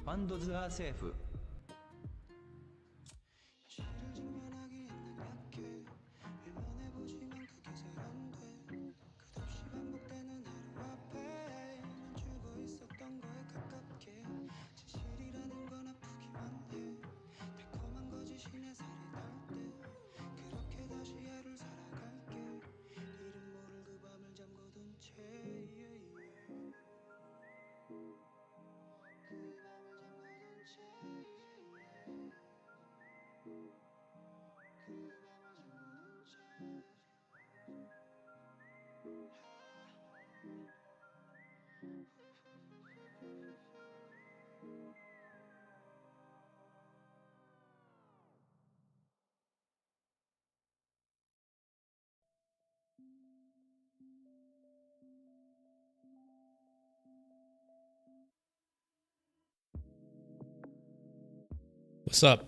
ファンドズアーセーフ。What's up?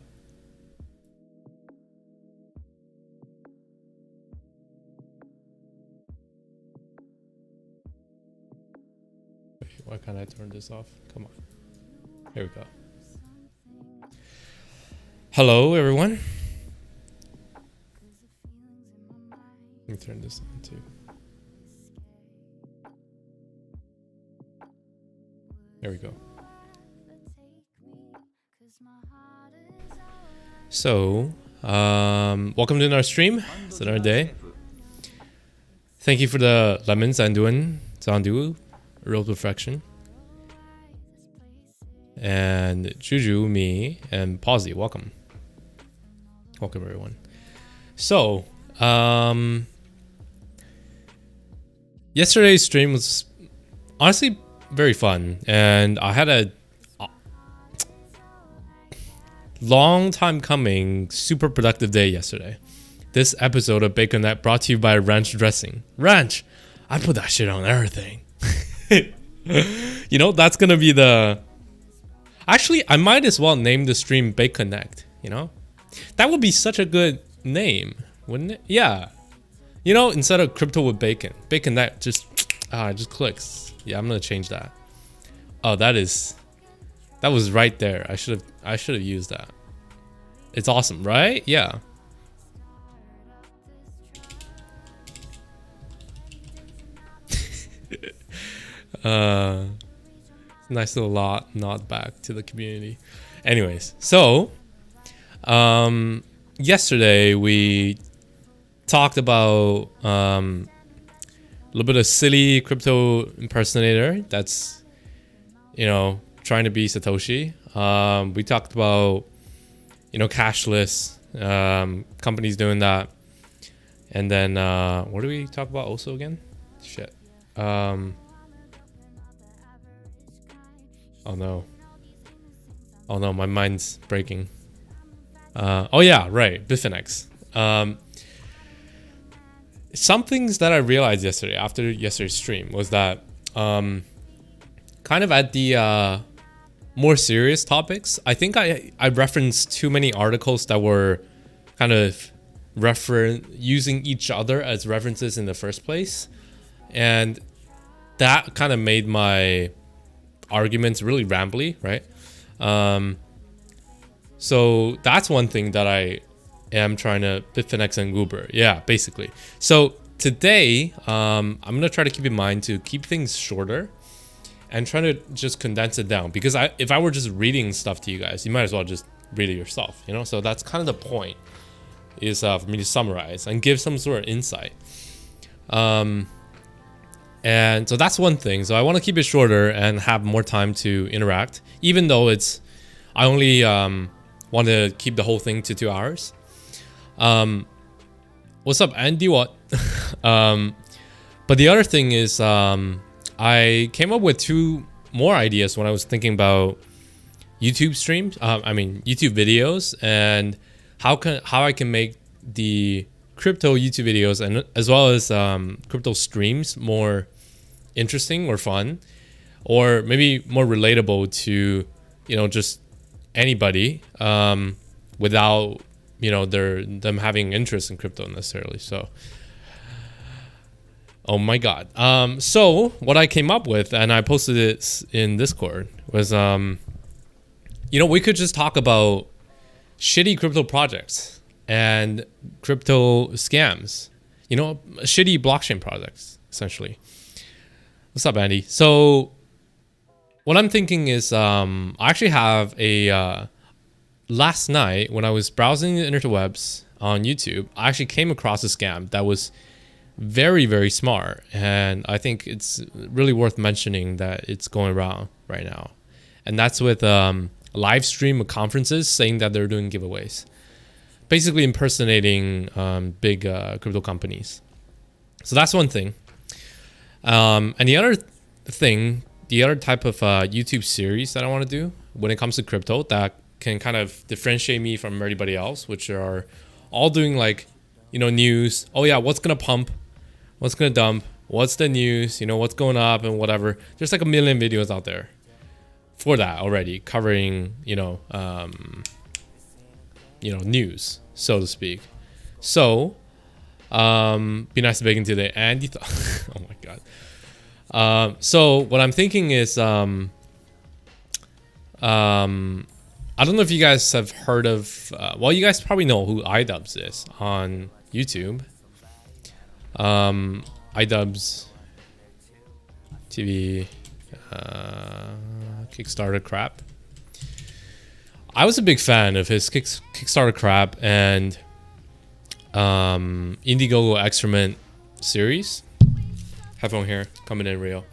Why can't I turn this off? Come on. Here we go. Hello, everyone. Let me turn this on too. There we go. So, welcome to our stream. It's another day. Thank you for the lemons Zandu, Real Perfection. And Juju, me, and Pawsy, welcome. Welcome everyone. So, yesterday's stream was honestly very fun, and I had a long time coming, super productive day yesterday. This episode of Bacon Night brought to you by ranch dressing. Ranch! I put that shit on everything. You know, that's gonna be the... Actually, I might as well name the stream Bacon Connect, you know? That would be such a good name, wouldn't it? Yeah. You know, instead of crypto with bacon, Bacon Night just clicks. Yeah, I'm gonna change that. Oh, that was right there. I should have used that. It's awesome, right? Yeah. Nice little nod back to the community. Anyways, so yesterday we talked about a little bit of silly crypto impersonator that's, trying to be Satoshi. We talked about, cashless companies doing that. And then what do we talk about also again? Shit. Oh no, my mind's breaking. Oh yeah, right, Bitfinex. Some things that I realized yesterday after yesterday's stream was that kind of at the more serious topics, I think I referenced too many articles that were kind of using each other as references in the first place, and that kind of made my arguments really rambly, right? So that's one thing that I am trying to Bitfinex and Goober. Yeah, basically. So today, I'm gonna try to keep in mind to keep things shorter and try to just condense it down, because if I were just reading stuff to you guys, you might as well just read it yourself, So that's kind of the point, is for me to summarize and give some sort of insight. And so that's one thing. So I want to keep it shorter and have more time to interact, even though I only want to keep the whole thing to 2 hours. What's up, Andy? What? But the other thing is, I came up with 2 more ideas when I was thinking about YouTube streams. YouTube videos, and how I can make the crypto YouTube videos and as well as crypto streams more interesting or fun, or maybe more relatable to just anybody, without them having interest in crypto necessarily. So oh my god. So what I came up with, and I posted it in Discord, was we could just talk about shitty crypto projects and crypto scams, shitty blockchain projects, essentially. What's up, Andy? So what I'm thinking is, I actually have a last night when I was browsing the interwebs on YouTube, I actually came across a scam that was very, very smart, and I think it's really worth mentioning that it's going around right now. And that's with live stream of conferences saying that they're doing giveaways, basically impersonating big crypto companies. So that's one thing. And the other thing, the other type of YouTube series that I want to do when it comes to crypto that can kind of differentiate me from everybody else, which are all doing news. Oh yeah, what's gonna pump, what's gonna dump, what's the news, what's going up and whatever. There's like a million videos out there for that already, covering news, so to speak. So be nice to bacon today, and oh my god. So what I'm thinking is, I don't know if you guys have heard of, you guys probably know who iDubbbz is on YouTube. iDubbbz TV, Kickstarter crap. I was a big fan of his Kickstarter crap and Indiegogo Excrement series. Headphone here, coming in real.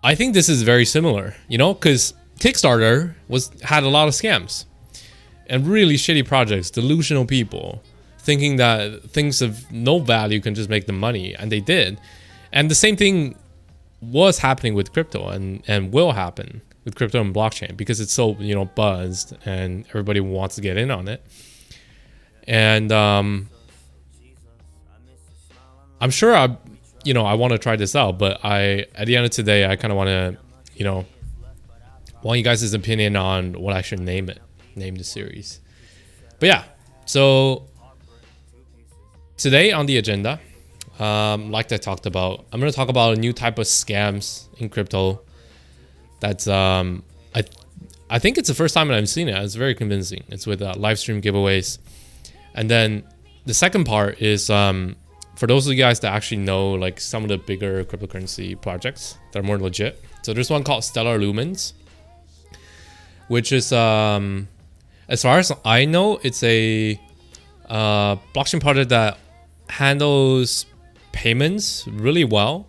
I think this is very similar, because Kickstarter had a lot of scams and really shitty projects, delusional people thinking that things of no value can just make them money, and they did. And the same thing was happening with crypto and will happen with crypto and blockchain, because it's so buzzed and everybody wants to get in on it. And I'm sure I want to try this out, but at the end of today, I kind of want to, want you guys' opinion on what I should name the series. But yeah, so today on the agenda, like I talked about, I'm going to talk about a new type of scams in crypto. That's, I think it's the first time that I've seen it. It's very convincing. It's with live stream giveaways. And then the second part is, for those of you guys that actually know like some of the bigger cryptocurrency projects that are more legit. So there's one called Stellar Lumens, which is as far as I know, it's a blockchain project that handles payments really well.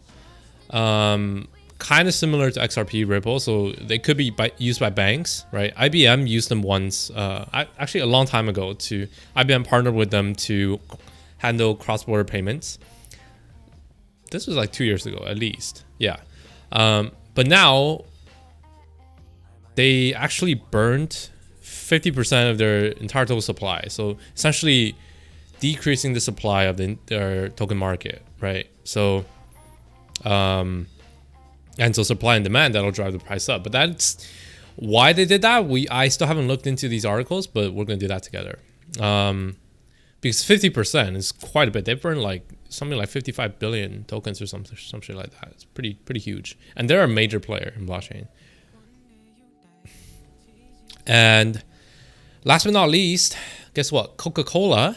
Kind of similar to XRP Ripple, so they could be used by banks, right? IBM used them once, actually a long time ago. IBM partnered with them to handle cross-border payments. This was like 2 years ago, at least. Yeah, but now they actually burned 50% of their entire total supply. So essentially, decreasing the supply of their token market, right? So, and so supply and demand, that'll drive the price up. But that's why they did that. I still haven't looked into these articles, but we're gonna do that together. Because 50% is quite a bit. They burn like something like 55 billion tokens or some shit like that. It's pretty huge. And they're a major player in blockchain. And last but not least, guess what? Coca-Cola,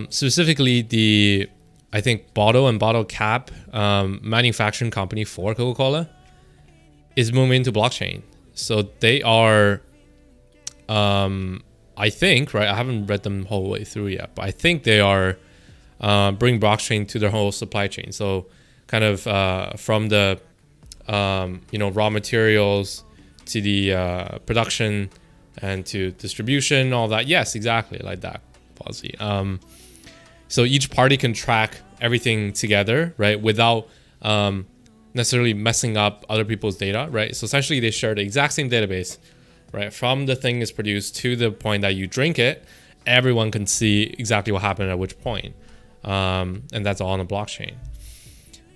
specifically I think bottle and bottle cap manufacturing company for Coca-Cola is moving into blockchain. So they are, I think, right? I haven't read them the whole way through yet, but I think they are bringing blockchain to their whole supply chain. So kind of from the raw materials to the production and to distribution, all that. Yes, exactly like that. Policy. So each party can track everything together, right, without necessarily messing up other people's data, right? So essentially, they share the exact same database, right, from the thing is produced to the point that you drink it. Everyone can see exactly what happened at which point, and that's all on the blockchain.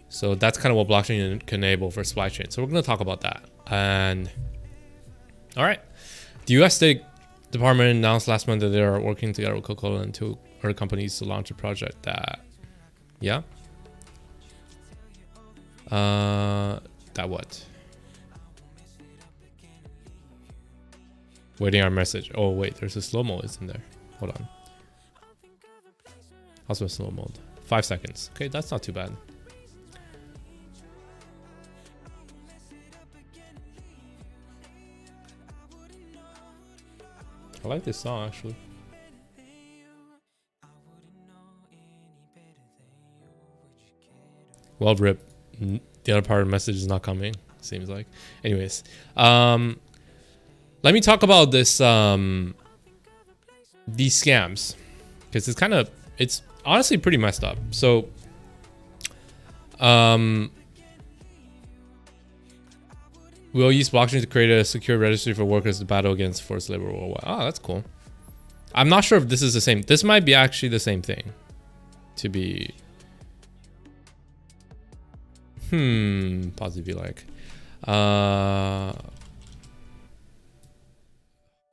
So that's kind of what blockchain can enable for supply chain. So we're going to talk about that. And all right, the U.S. State Department announced last month that they are working together with Coca-Cola and two other companies to launch a project that, yeah. That what? Waiting our message. Oh wait, there's a slow mode is in there. Hold on. Also a slow mode. 5 seconds. Okay, that's not too bad. I like this song actually. Well, rip. The other part of the message is not coming. Seems like. Anyways, let me talk about this. These scams, because it's honestly pretty messed up. So, we'll use blockchain to create a secure registry for workers to battle against forced labor worldwide. Oh, that's cool. I'm not sure if this is the same. This might be actually the same thing. To be. Possibly like.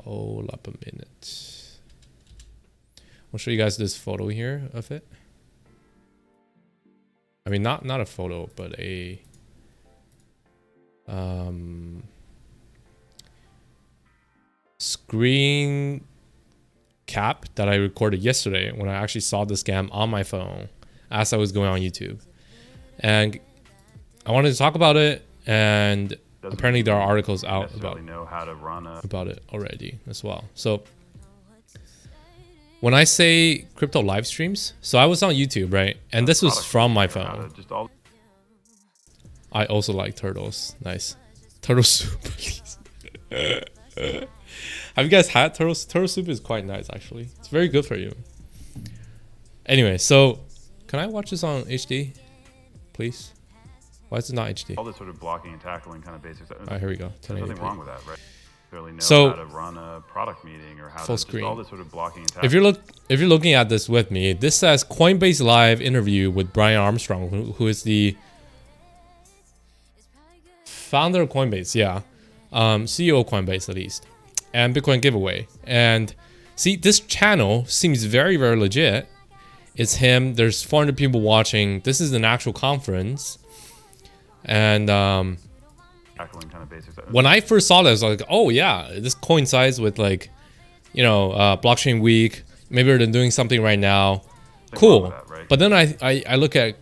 Hold up a minute. I'll show you guys this photo here of it. I mean, not a photo, but a screen cap that I recorded yesterday when I actually saw the scam on my phone as I was going on YouTube. And I wanted to talk about it, and apparently there are articles out about it already as well. So when I say crypto live streams, so I was on YouTube, right? And this was from my phone. I also like turtles. Nice. Turtle soup, please. Have you guys had turtles? Turtle soup is quite nice, actually. It's very good for you. Anyway, so can I watch this on HD, please? Why is it not HD? All this sort of blocking and tackling kind of basics. All right, here we go. There's nothing wrong with that, right? Really know So, how to run a product meeting or how full to screen. Just all this sort of blocking and tackling. If you're looking at this with me, this says Coinbase Live interview with Brian Armstrong, who is the founder of Coinbase, yeah, CEO of Coinbase at least, and Bitcoin giveaway. And see, this channel seems very, very legit. It's him. There's 400 people watching. This is an actual conference. And Kind of basics. When I first saw this, I was like, oh yeah, this coincides with like, blockchain week. Maybe they're doing something right now. Cool. That, right? But then I look at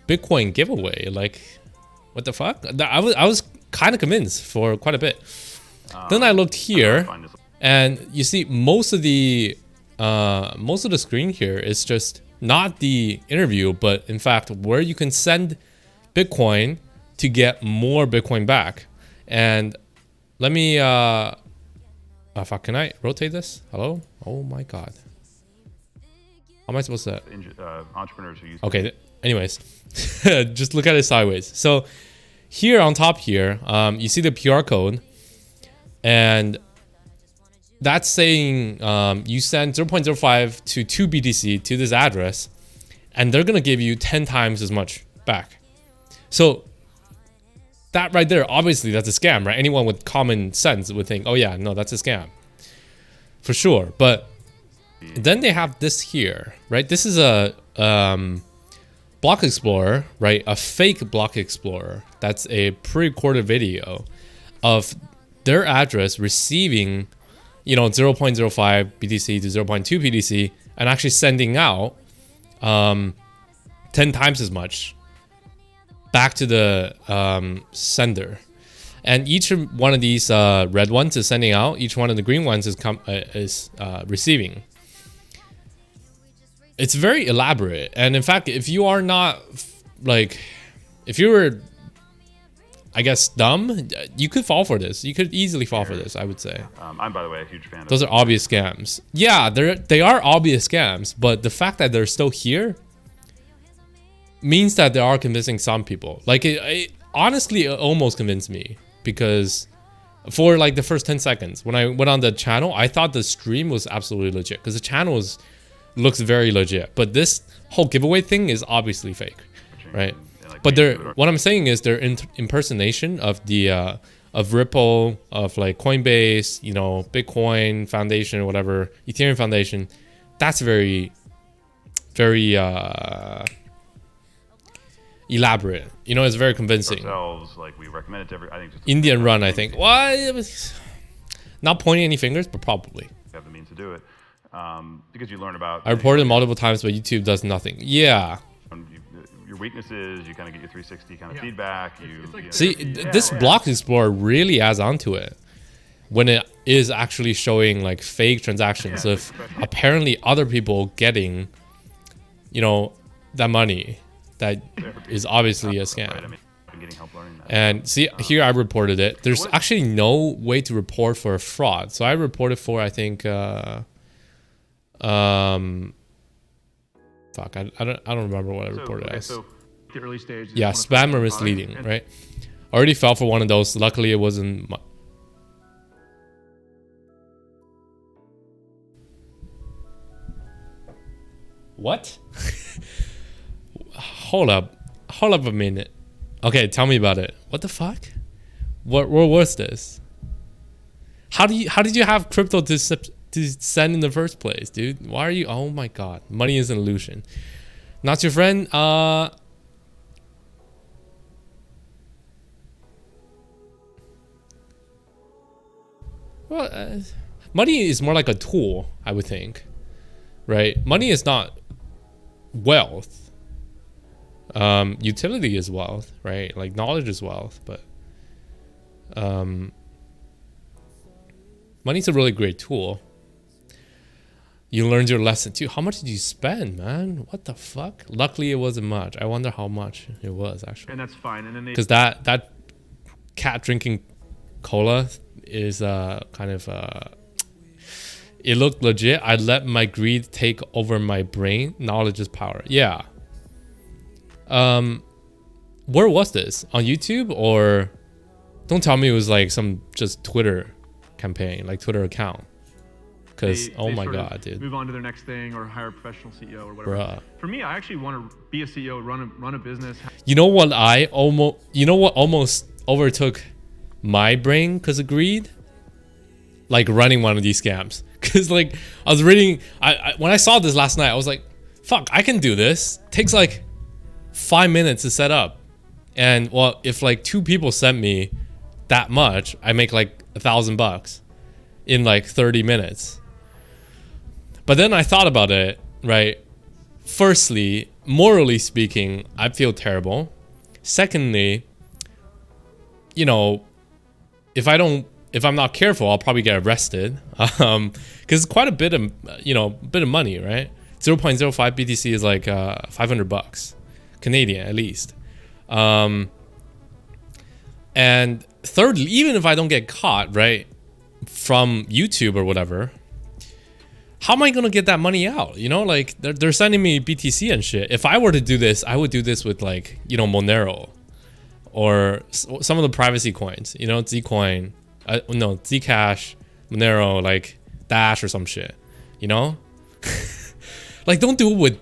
Bitcoin giveaway, like, what the fuck? I was kind of convinced for quite a bit. Then I looked here, and you see most of the screen here is just not the interview, but in fact where you can send Bitcoin to get more Bitcoin back. And let me fuck, can I rotate this? Hello? Oh my god. How am I supposed to? Entrepreneurs who use. Okay. Anyways, just look at it sideways. So here on top here, you see the QR code, and that's saying you send 0.05 to 2 BTC to this address, and they're gonna give you 10 times as much back. So that right there, obviously that's a scam, right? Anyone with common sense would think, oh yeah, no, that's a scam for sure. But then they have this here, right? This is a block explorer, right? A fake block explorer. That's a pre-recorded video of their address receiving, 0.05 BTC to 0.2 BTC and actually sending out 10 times as much back to the sender. And each one of these red ones is sending out. Each one of the green ones is receiving. It's very elaborate. And in fact, if you are not if you were, I guess, dumb, you could fall for this. You could easily fall for this, I would say. I'm, by the way, a huge fan of those. Are obvious scams. Yeah, they are obvious scams, but the fact that they're still here means that they are convincing some people. Like, honestly, it almost convinced me, because for like the first 10 seconds when I went on the channel, I thought the stream was absolutely legit, because the channel looks very legit, but this whole giveaway thing is obviously fake, right? But what I'm saying is their impersonation of the of Ripple, of like Coinbase, Bitcoin Foundation or whatever, Ethereum Foundation, that's very, very elaborate. It's very convincing. Like, we recommend it to I think just Indian run, I think. Well, not pointing any fingers, but probably. Have the means to do it, because you learn about. I reported multiple times, but YouTube does nothing. Yeah. Your weaknesses, you kind of get your 360 kind of feedback. This block explorer really adds onto it when it is actually showing like fake transactions of apparently other people getting, that money that is obviously a scam. And see, here I reported it. There's actually no way to report for a fraud, so I reported for, I think, fuck, I don't remember what I reported as. So the early stage. Yeah, spam or misleading, right? I already fell for one of those. Luckily, it wasn't. What? Hold up a minute. Okay, tell me about it. What the fuck? What was this? How did you have crypto to send in the first place, dude? Why are you? Oh my god, money is an illusion. Not your friend. Well, money is more like a tool, I would think, right? Money is not wealth. Utility is wealth, right? Like, knowledge is wealth, but money's a really great tool. You learned your lesson too. How much did you spend, man? What the fuck? Luckily, it wasn't much. I wonder how much it was actually. And that's fine. And then because that cat drinking cola is kind of it looked legit. I let my greed take over my brain. Knowledge is power. Yeah. Where was this? On YouTube? Or don't tell me it was like some just Twitter campaign, like Twitter account. Because oh my god, dude. Move on to their next thing or hire a professional CEO or whatever. Bruh. For me, I actually want to be a CEO, run a business. You know what almost overtook my brain because of greed? Like running one of these scams. Because like I was reading, when I saw this last night, I was like, fuck, I can do this. Takes like 5 minutes to set up. And well, if like 2 people sent me that much, I make like $1,000 in like 30 minutes. But then I thought about it, right? firstly, morally speaking, I feel terrible. Secondly, you know, if I'm not careful, I'll probably get arrested. Because it's quite a bit of, bit of money, right? 0.05 BTC is like $500 Canadian at least. And thirdly, even if I don't get caught, right, from YouTube or whatever, how am I gonna get that money out? You know, like they're sending me BTC and shit. If I were to do this, I would do this with like, Monero or some of the privacy coins, Zcoin, no, Zcash, Monero, like Dash or some shit, like don't do it with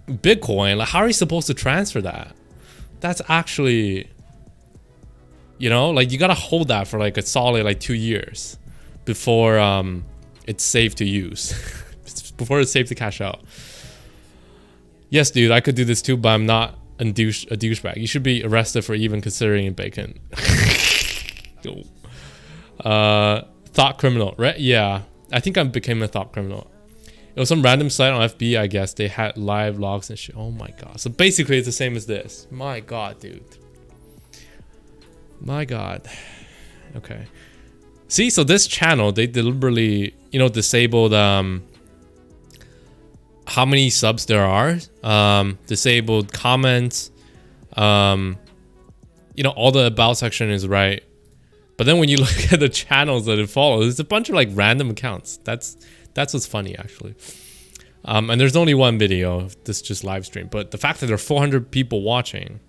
Bitcoin. Like how are you supposed to transfer that? That's actually, like you gotta hold that for like a solid like 2 years before it's safe to use, before it's safe to cash out. Yes, dude, I could do this too, but I'm not a douchebag. You should be arrested for even considering bacon. Thought criminal, right? Yeah, I think I became a thought criminal. It was some random site on FB, I guess. They had live logs and shit. Oh my god. So basically it's the same as this. My god, dude. My god. Okay. See, so this channel, they deliberately, disabled how many subs there are, disabled comments, all the about section is right. But then when you look at the channels that it follows, it's a bunch of like random accounts. That's what's funny actually. And there's only one video of this just live stream, but the fact that there are 400 people watching,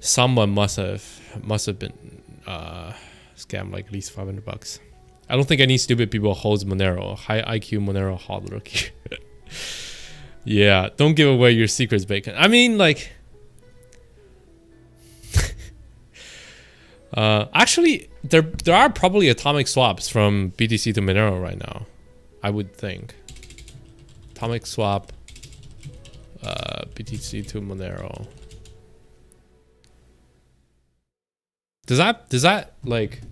someone must have been scammed like at least $500. I don't think any stupid people holds Monero. High IQ Monero hodler. Yeah, don't give away your secrets, bacon. I mean, like, actually, there are probably atomic swaps from BTC to Monero right now. I would think. Atomic swap, BTC to Monero. Does that like?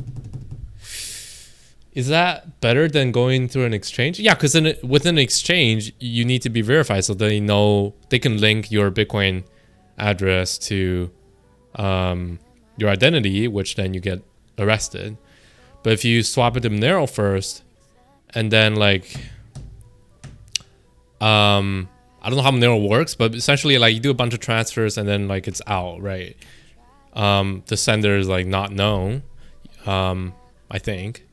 Is that better than going through an exchange? Yeah, because with an exchange, you need to be verified so they know they can link your Bitcoin address to your identity, which then you get arrested. But if you swap it to Monero first, and then like, I don't know how Monero works, but essentially like you do a bunch of transfers and then like it's out, right? The sender is like not known, I think.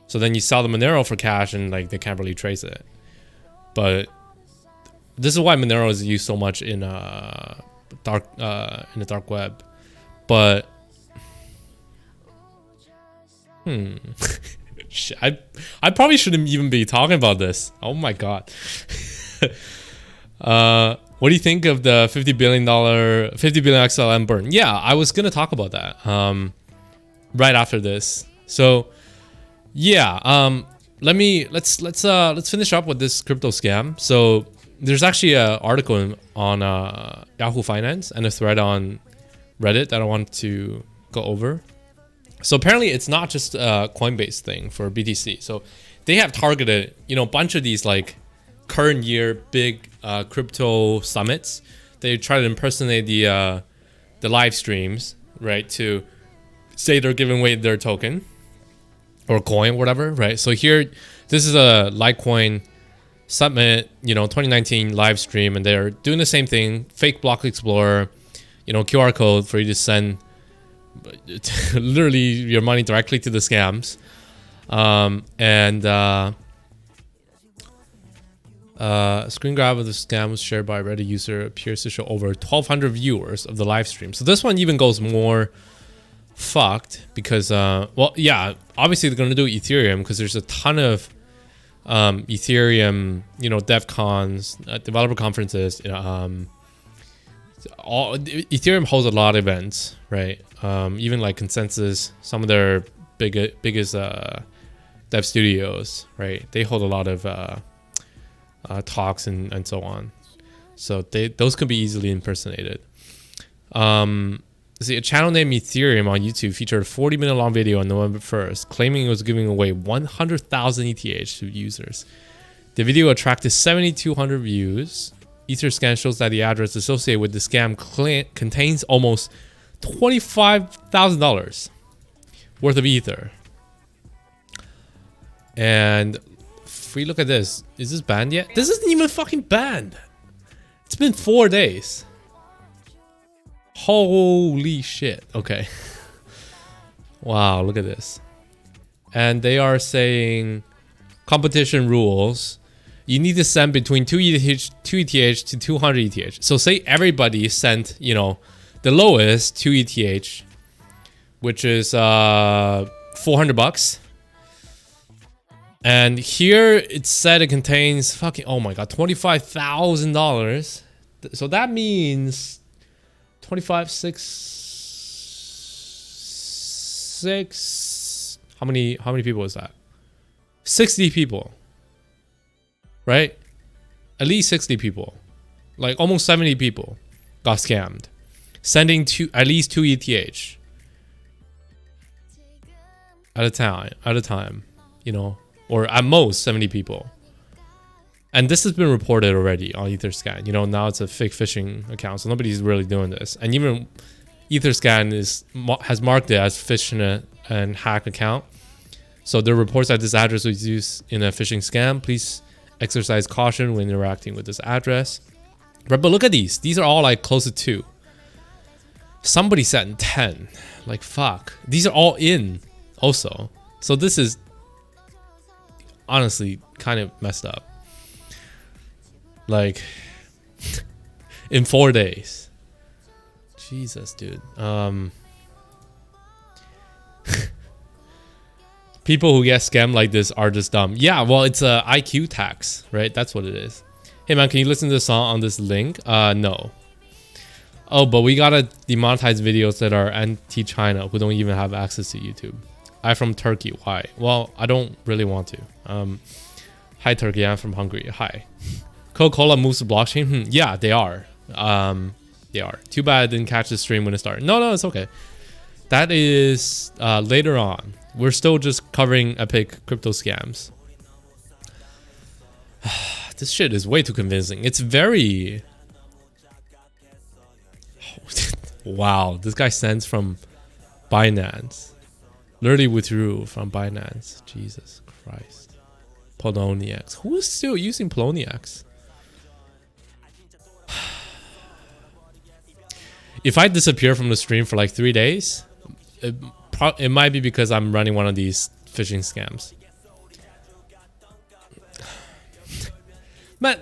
So then you sell the Monero for cash and like they can't really trace it. But this is why Monero is used so much in the dark web. But shit, I probably shouldn't even be talking about this. Oh my god. What do you think of the $50 billion XLM burn? Yeah, I was gonna talk about that right after this. So yeah, let's finish up with this crypto scam. So there's actually an article on Yahoo Finance and a thread on Reddit that I want to go over. So apparently it's not just a Coinbase thing for BTC. So they have targeted, a bunch of these like current year big crypto summits. They try to impersonate the live streams, right, to say they're giving away their token or coin, whatever, right? So here, this is a Litecoin Summit, 2019 live stream, and they're doing the same thing. Fake block explorer, QR code for you to send literally your money directly to the scams. Screen grab of the scam was shared by a Reddit user appears to show over 1,200 viewers of the live stream. So this one even goes more fucked because well, yeah, obviously they're gonna do Ethereum because there's a ton of Ethereum, dev cons, developer conferences. Ethereum holds a lot of events, right? Even like Consensus, some of their biggest dev studios, right? They hold a lot of talks and so on. So those could be easily impersonated. See, a channel named Ethereum on YouTube featured a 40-minute long video on November 1st, claiming it was giving away 100,000 ETH to users. The video attracted 7,200 views. Etherscan shows that the address associated with the scam contains almost $25,000 worth of ether. And if we look at this, is this banned yet? This isn't even fucking banned. It's been 4 days. Holy shit. Okay. Wow, look at this. And they are saying competition rules. You need to send between 2 ETH to 200 ETH. So say everybody sent, you know, the lowest 2 ETH, which is 400 bucks. And here it said it contains fucking, oh my god, $25,000. So that means 25, 6. How many people is that? 60 people. Right? At least 60 people. Like almost 70 people got scammed. Sending at least 2 ETH at a time, you know, or at most 70 people. And this has been reported already on Etherscan. You know, now it's a fake phishing account, so nobody's really doing this. And even Etherscan has marked it as phishing and hack account. So there are reports that this address was used in a phishing scam. Please exercise caution when interacting with this address. Right, but look at these. These are all like close to 2. Somebody said 10. Like, fuck. These are all in also. So this is honestly kind of messed up. Like, in 4 days. Jesus, dude. People who get scammed like this are just dumb. Yeah, well, it's a IQ tax, right? That's what it is. Hey man, can you listen to the song on this link? No. Oh, but we gotta demonetize videos that are anti-China who don't even have access to YouTube. I'm from Turkey. Why? Well, I don't really want to. Hi Turkey, I'm from Hungary. Hi. Coca-Cola moves to blockchain? Yeah, they are. They are. Too bad I didn't catch the stream when it started. No, it's okay. That is later on. We're still just covering epic crypto scams. This shit is way too convincing. It's very... Wow, this guy sends from Binance. Literally withdrew from Binance. Jesus Christ. Poloniex. Who is still using Poloniex? If I disappear from the stream for like 3 days, it might be because I'm running one of these phishing scams. Man,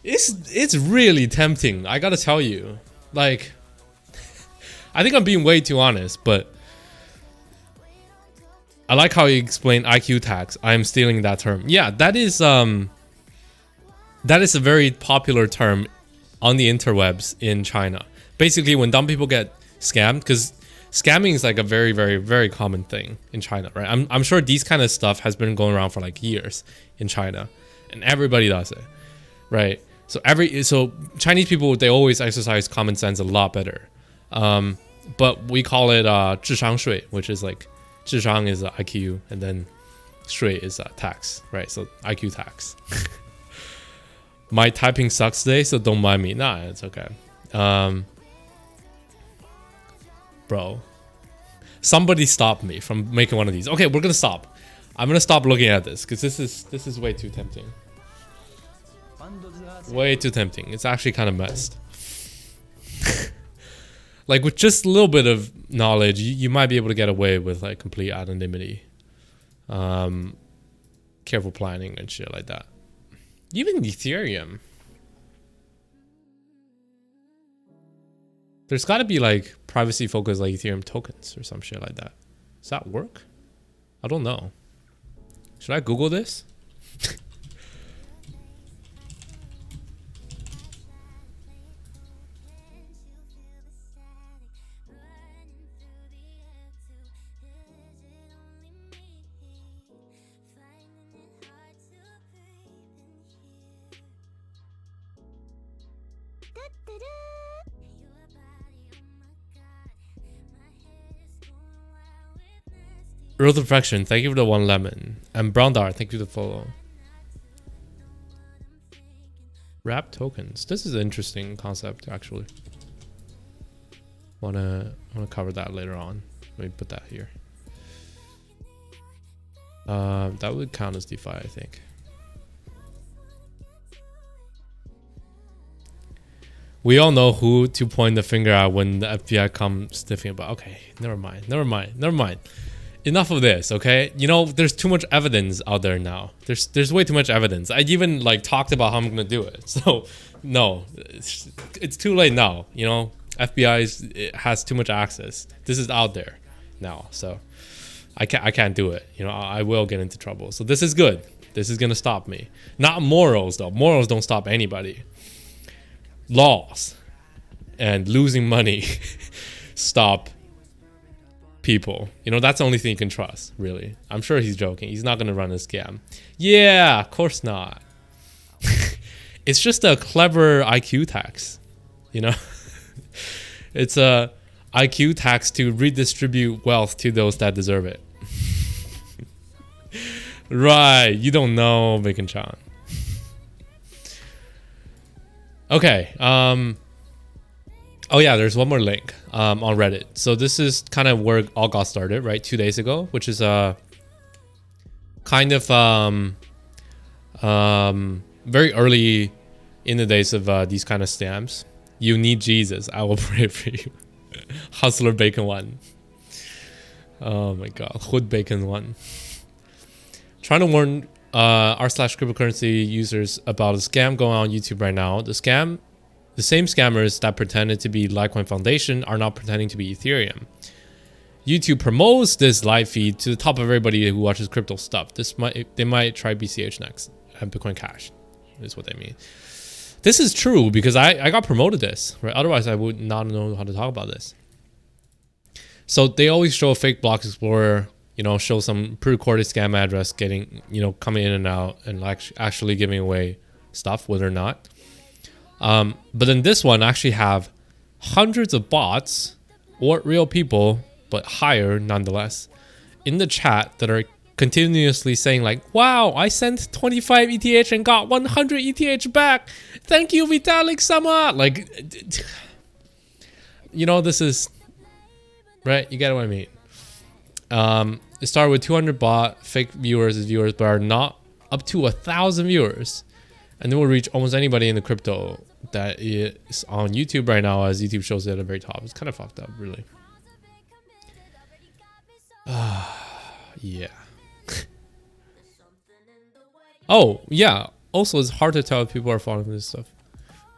it's really tempting. I gotta tell you, like, I think I'm being way too honest, but I like how you explained IQ tax. I am stealing that term. Yeah, that is a very popular term on the interwebs in China. Basically, when dumb people get scammed, because scamming is like a very, very, very common thing in China, right? I'm sure these kind of stuff has been going around for like years in China, and everybody does it, right? So Chinese people, they always exercise common sense a lot better, but we call it 智商税, which is like 智商 is IQ, and then 税 is tax, right? So IQ tax. My typing sucks today, so don't mind me. Nah, it's okay. Bro, somebody stop me from making one of these. Okay, we're gonna stop. I'm gonna stop looking at this because this is way too tempting. Way too tempting. It's actually kind of messed. Like with just a little bit of knowledge, you might be able to get away with like complete anonymity, careful planning and shit like that. Even Ethereum. There's got to be like privacy focused like Ethereum tokens or some shit like that. Does that work? I don't know. Should I Google this? Road of Fraction, thank you for the 1 lemon. And Brown Dart, thank you for the follow. Wrap tokens. This is an interesting concept, actually. Wanna cover that later on. Let me put that here. That would count as DeFi, I think. We all know who to point the finger at when the FBI comes sniffing about. Okay, never mind. Enough of this, okay? You know, there's too much evidence out there now. There's way too much evidence. I even like talked about how I'm gonna do it. So, no, it's too late now. You know, FBI has too much access. This is out there now, so I can't do it. You know, I will get into trouble. So this is good. This is gonna stop me. Not morals though. Morals don't stop anybody. Laws and losing money stop people. You know, that's the only thing you can trust, really. I'm sure he's joking. He's not going to run a scam. Yeah, of course not. It's just a clever IQ tax, you know? It's a IQ tax to redistribute wealth to those that deserve it. Right, you don't know, Bacon Chan. Okay, oh yeah, there's one more link on Reddit. So this is kind of where it all got started, right? 2 days ago, which is kind of very early in the days of these kind of scams. You need Jesus, I will pray for you. Hustler Bacon 1. Oh my god, Hood Bacon 1. Trying to warn r/cryptocurrency users about a scam going on YouTube right now. The same scammers that pretended to be Litecoin Foundation are now pretending to be Ethereum. YouTube promotes this live feed to the top of everybody who watches crypto stuff. They might try BCH next and Bitcoin Cash is what they mean. This is true because I got promoted this, right? Otherwise I would not know how to talk about this. So they always show a fake Block Explorer, you know, show some pre-recorded scam address getting, you know, coming in and out and actually giving away stuff, whether or not. But then this one actually have hundreds of bots or real people, but higher nonetheless, in the chat that are continuously saying like, wow, I sent 25 ETH and got 100 ETH back. Thank you, Vitalik Sama. Like, you know, this is, right? You get what I mean? It started with 200 bot fake viewers as viewers, but are not up to 1,000 viewers. And then we'll reach almost anybody in the crypto that is on YouTube right now, as YouTube shows it at the very top. It's kind of fucked up, really. Yeah. Oh, yeah. Also, it's hard to tell if people are following this stuff.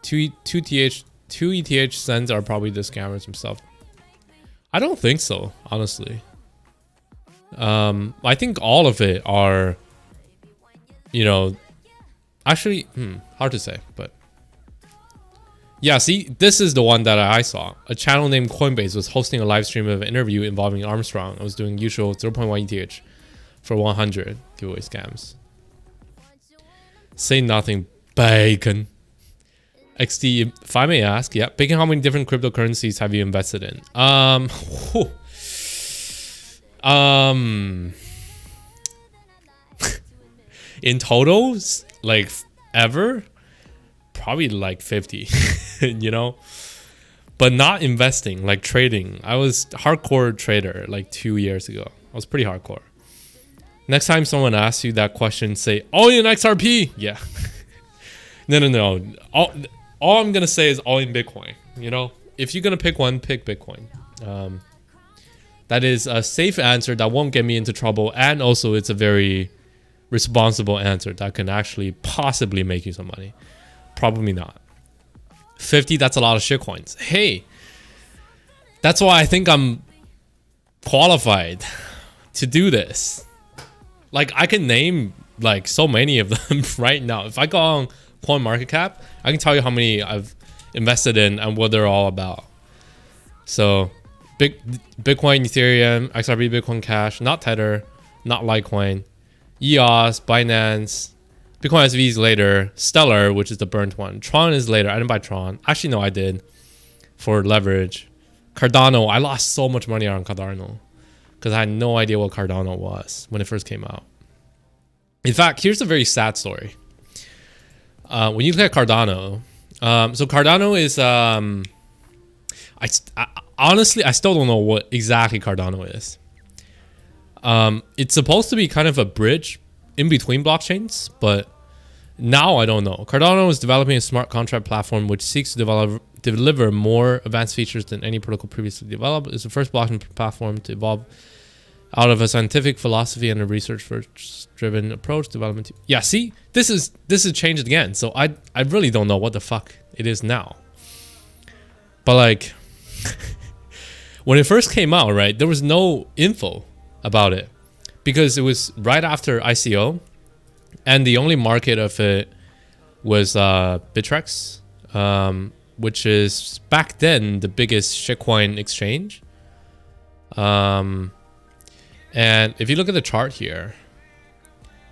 2 ETH cents are probably the scammers themselves. I don't think so, honestly. I think all of it are, you know, actually, hard to say, but yeah, see, this is the one that I saw. A channel named Coinbase was hosting a live stream of an interview involving Armstrong. I was doing usual 0.1 ETH for 100 giveaway scams. Say nothing, Bacon. XD, if I may ask, yeah, Bacon, how many different cryptocurrencies have you invested in? In total, like ever, probably like 50, you know, but not investing, like trading. I was hardcore trader like 2 years ago. I was pretty hardcore. Next time someone asks you that question, say, all in XRP. Yeah. No. All I'm going to say is all in Bitcoin. You know, if you're going to pick one, pick Bitcoin. That is a safe answer that won't get me into trouble. And also it's a very responsible answer that can actually possibly make you some money. Probably not. 50, that's a lot of shitcoins. Hey, that's why I think I'm qualified to do this. Like, I can name like so many of them right now. If I go on CoinMarketCap, I can tell you how many I've invested in and what they're all about. So Bitcoin, Ethereum, XRP, Bitcoin Cash, not Tether, not Litecoin, EOS, Binance, Bitcoin SV is later, Stellar, which is the burnt one. Tron is later. I didn't buy Tron. Actually, no, I did for leverage. Cardano, I lost so much money on Cardano because I had no idea what Cardano was when it first came out. In fact, here's a very sad story. When you look at Cardano, so Cardano is honestly I still don't know what exactly Cardano is. It's supposed to be kind of a bridge in between blockchains, but now I don't know. Cardano is developing a smart contract platform which seeks to deliver more advanced features than any protocol previously developed. It's the first blockchain platform to evolve out of a scientific philosophy and a research-driven approach development. Yeah, see, this is changed again. So I really don't know what the fuck it is now. But like, when it first came out, right, there was no info about it because it was right after ICO, and the only market of it was Bitfinex, which is back then the biggest shitcoin exchange. And if you look at the chart here,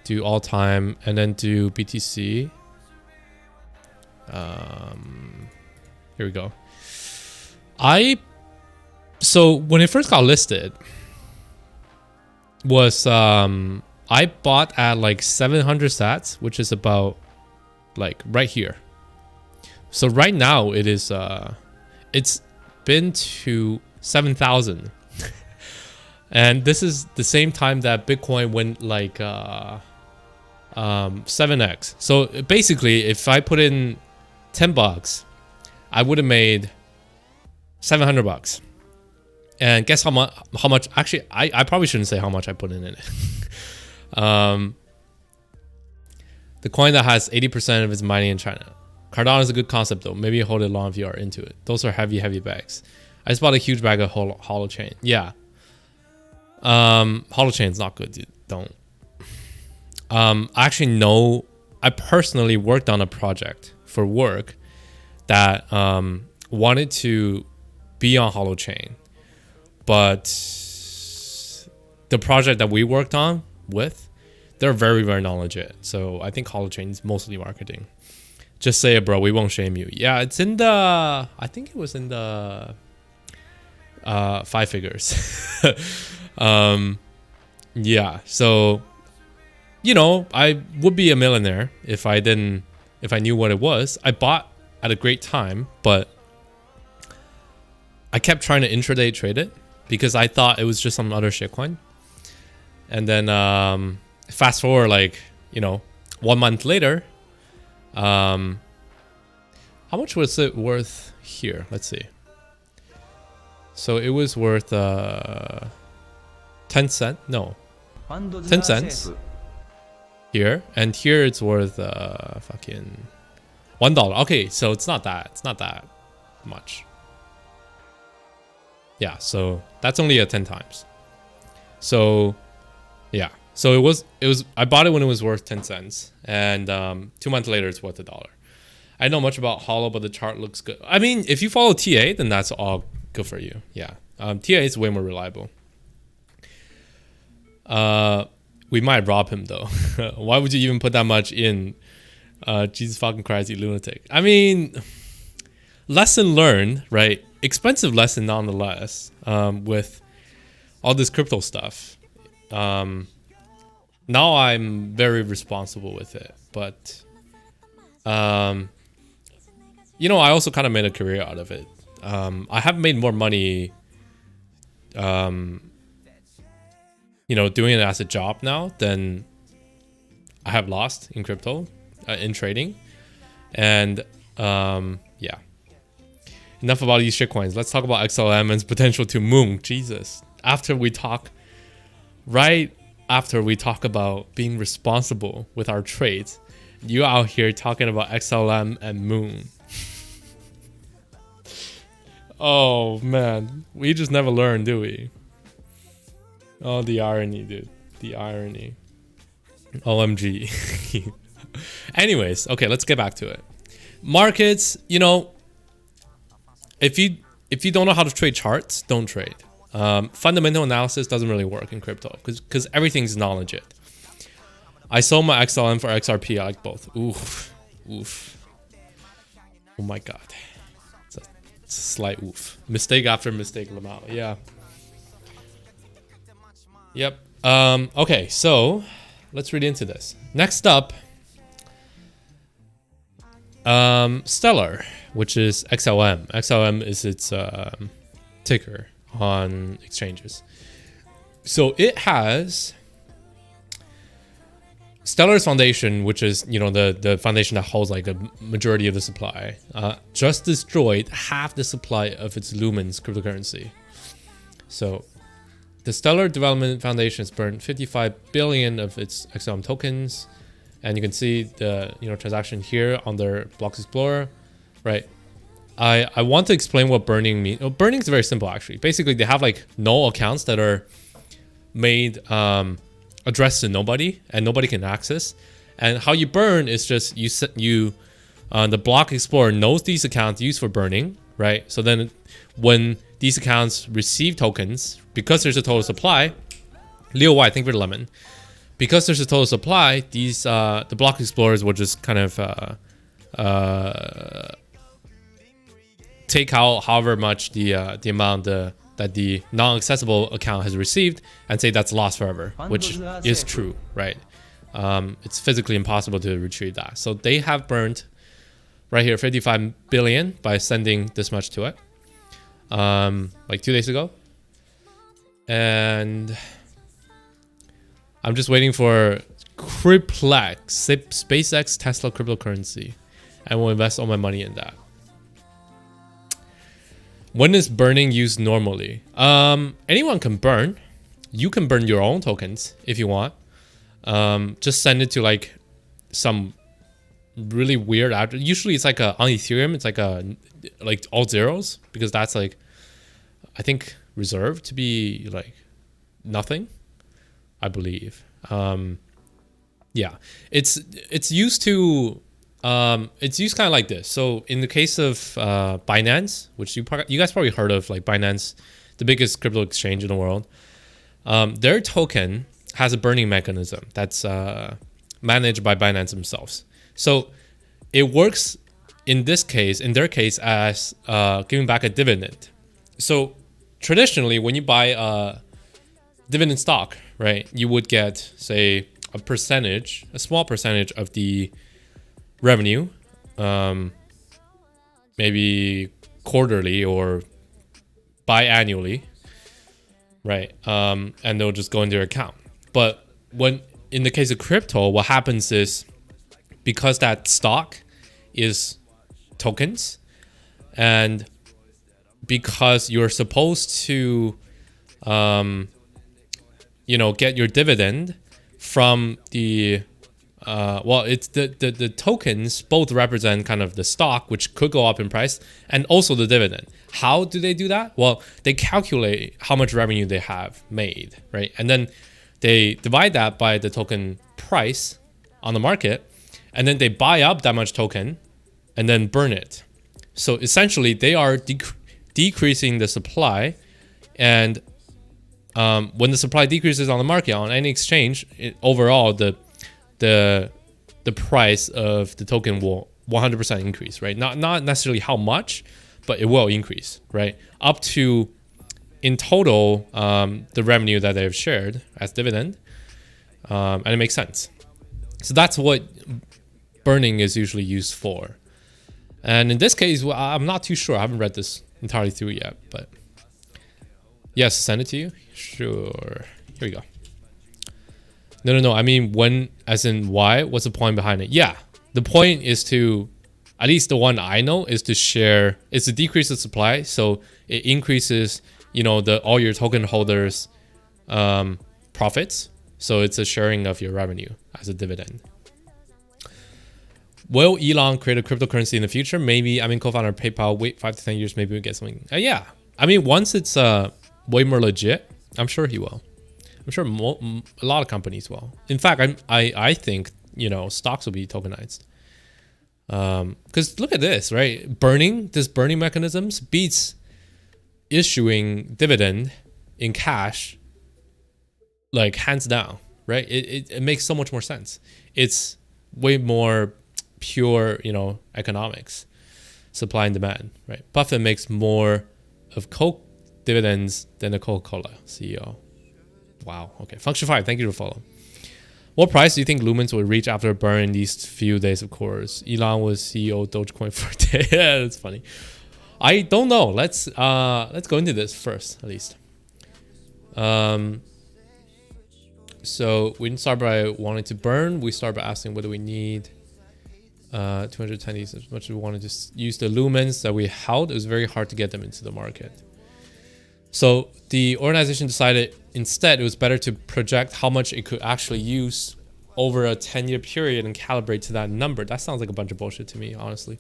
do all time and then do BTC. Here we go. So when it first got listed was I bought at like 700 sats, which is about like right here. So right now it is it's been to 7,000. And this is the same time that Bitcoin went like 7x. So basically, if I put in $10, I would have made $700. And guess how much? Actually, I probably shouldn't say how much I put in it. The coin that has 80% of its mining in China. Cardano is a good concept though. Maybe hold it long if you are into it. Those are heavy bags. I just bought a huge bag of hollow chain. Yeah. Hollow chain's not good, dude. Don't. I actually know, I personally worked on a project for work that wanted to be on hollow chain, but the project that we worked on with, they're very not legit. So I think hollow chain is mostly marketing. Just say it, bro. We won't shame you. Yeah, it's in the, I think it was in the 5 figures. Yeah, so you know, I would be a millionaire if I knew what it was. I bought at a great time, but I kept trying to intraday trade it because I thought it was just some other shitcoin. And then fast forward, like, you know, 1 month later, how much was it worth here? Let's see. So it was worth 10 cents. No, 10 cents here, and here it's worth fucking $1. Okay, so it's not that much. Yeah, so that's only at 10 times. So yeah, so it was I bought it when it was worth 10 cents, and 2 months later it's worth $1. I don't know much about Hollow, but the chart looks good. I mean, if you follow TA, then that's all good for you. Yeah, TA is way more reliable. We might rob him though. Why would you even put that much in? Jesus fucking Christ, you lunatic. I mean, lesson learned, right? Expensive lesson nonetheless, with all this crypto stuff. Now I'm very responsible with it, but you know, I also kind of made a career out of it. I have made more money you know, doing it as a job now than I have lost in crypto, in trading. And yeah, enough about these shitcoins. Let's talk about XLM and its potential to moon. Jesus. Right after we talk about being responsible with our trades, you out here talking about XLM and moon. Oh man, we just never learn, do we? Oh, the irony, dude. The irony. OMG. Anyways, okay, let's get back to it. Markets, you know, if you don't know how to trade charts, don't trade. Fundamental analysis doesn't really work in crypto because everything's non-legit. I sold my XLM for XRP. I like both. Oof. Oh my god. It's a slight oof. Mistake after mistake, Lamau. Yeah. Yep. Okay, so let's read into this. Next up, Stellar, which is XLM. XLM is its ticker on exchanges. So it has Stellar's foundation, which is the foundation that holds like the majority of the supply, just destroyed half the supply of its Lumens cryptocurrency. So the Stellar Development Foundation has burned 55 billion of its XLM tokens, and you can see the transaction here on their Blocks Explorer, right? I want to explain what burning means. Burning is very simple actually. Basically, they have like null accounts that are made addressed to nobody and nobody can access. And how you burn is just the Block Explorer knows these accounts used for burning, right? So then when these accounts receive tokens, because there's a total supply, Leo Y, thank you for the lemon. Because there's a total supply, these the Block Explorers will just kind of take out however much the amount that the non-accessible account has received and say that's lost forever, which is true, right? It's physically impossible to retrieve that. So they have burned right here 55 billion by sending this much to it, like 2 days ago. And I'm just waiting for Criplex, SpaceX Tesla cryptocurrency, and we'll invest all my money in that. When is burning used normally? Anyone can burn. You can burn your own tokens if you want. Just send it to like some really weird address. Usually it's like on Ethereum, it's like all zeros, because that's like, I think, reserved to be like nothing, I believe. Yeah, it's used to it's used kind of like this. So in the case of Binance, which you guys probably heard of, like Binance, the biggest crypto exchange in the world, their token has a burning mechanism that's managed by Binance themselves. So it works in their case, as giving back a dividend. So traditionally, when you buy a dividend stock, right, you would get, say, a small percentage of the revenue, maybe quarterly or biannually, right? And they'll just go into your account. But when in the case of crypto, what happens is, because that stock is tokens, and because you're supposed to get your dividend from the it's the tokens both represent kind of the stock, which could go up in price, and also the dividend. How do they do that? Well, they calculate how much revenue they have made, right? And then they divide that by the token price on the market, and then they buy up that much token and then burn it. So essentially, they are decreasing the supply, and when the supply decreases on the market, on any exchange, overall the price of the token will 100% increase, right? Not necessarily how much, but it will increase, right? Up to, in total, the revenue that they've shared as dividend, and it makes sense. So that's what burning is usually used for. And in this case, well, I'm not too sure. I haven't read this entirely through yet, but yes, send it to you. Sure. Here we go. No. I mean, when, as in why? What's the point behind it? Yeah, the point is to, at least the one I know, is to share. It's to decrease the supply, so it increases, all your token holders' profits. So it's a sharing of your revenue as a dividend. Will Elon create a cryptocurrency in the future? Maybe. I mean, co-founder of PayPal. Wait 5 to 10 years, maybe we get something. Yeah. I mean, once it's way more legit, I'm sure he will. I'm sure a lot of companies will. In fact, I think stocks will be tokenized. Because look at this, right? Burning mechanisms beats issuing dividend in cash, like hands down, right? It makes so much more sense. It's way more pure, economics, supply and demand, right? Buffett makes more of Coke dividends than the Coca-Cola CEO. Wow. Okay. Function 5, thank you for follow. What price do you think Lumens will reach after a burn in these few days? Of course, Elon was CEO Dogecoin for a day. Yeah, that's funny. I don't know. Let's go into this first, at least. So we didn't start by wanting to burn. We start by asking what do we need. 200 attendees, as much as we wanted to use the lumens that we held, it was very hard to get them into the market. So the organization decided instead it was better to project how much it could actually use over a 10-year period and calibrate to that number. That sounds like a bunch of bullshit to me, honestly.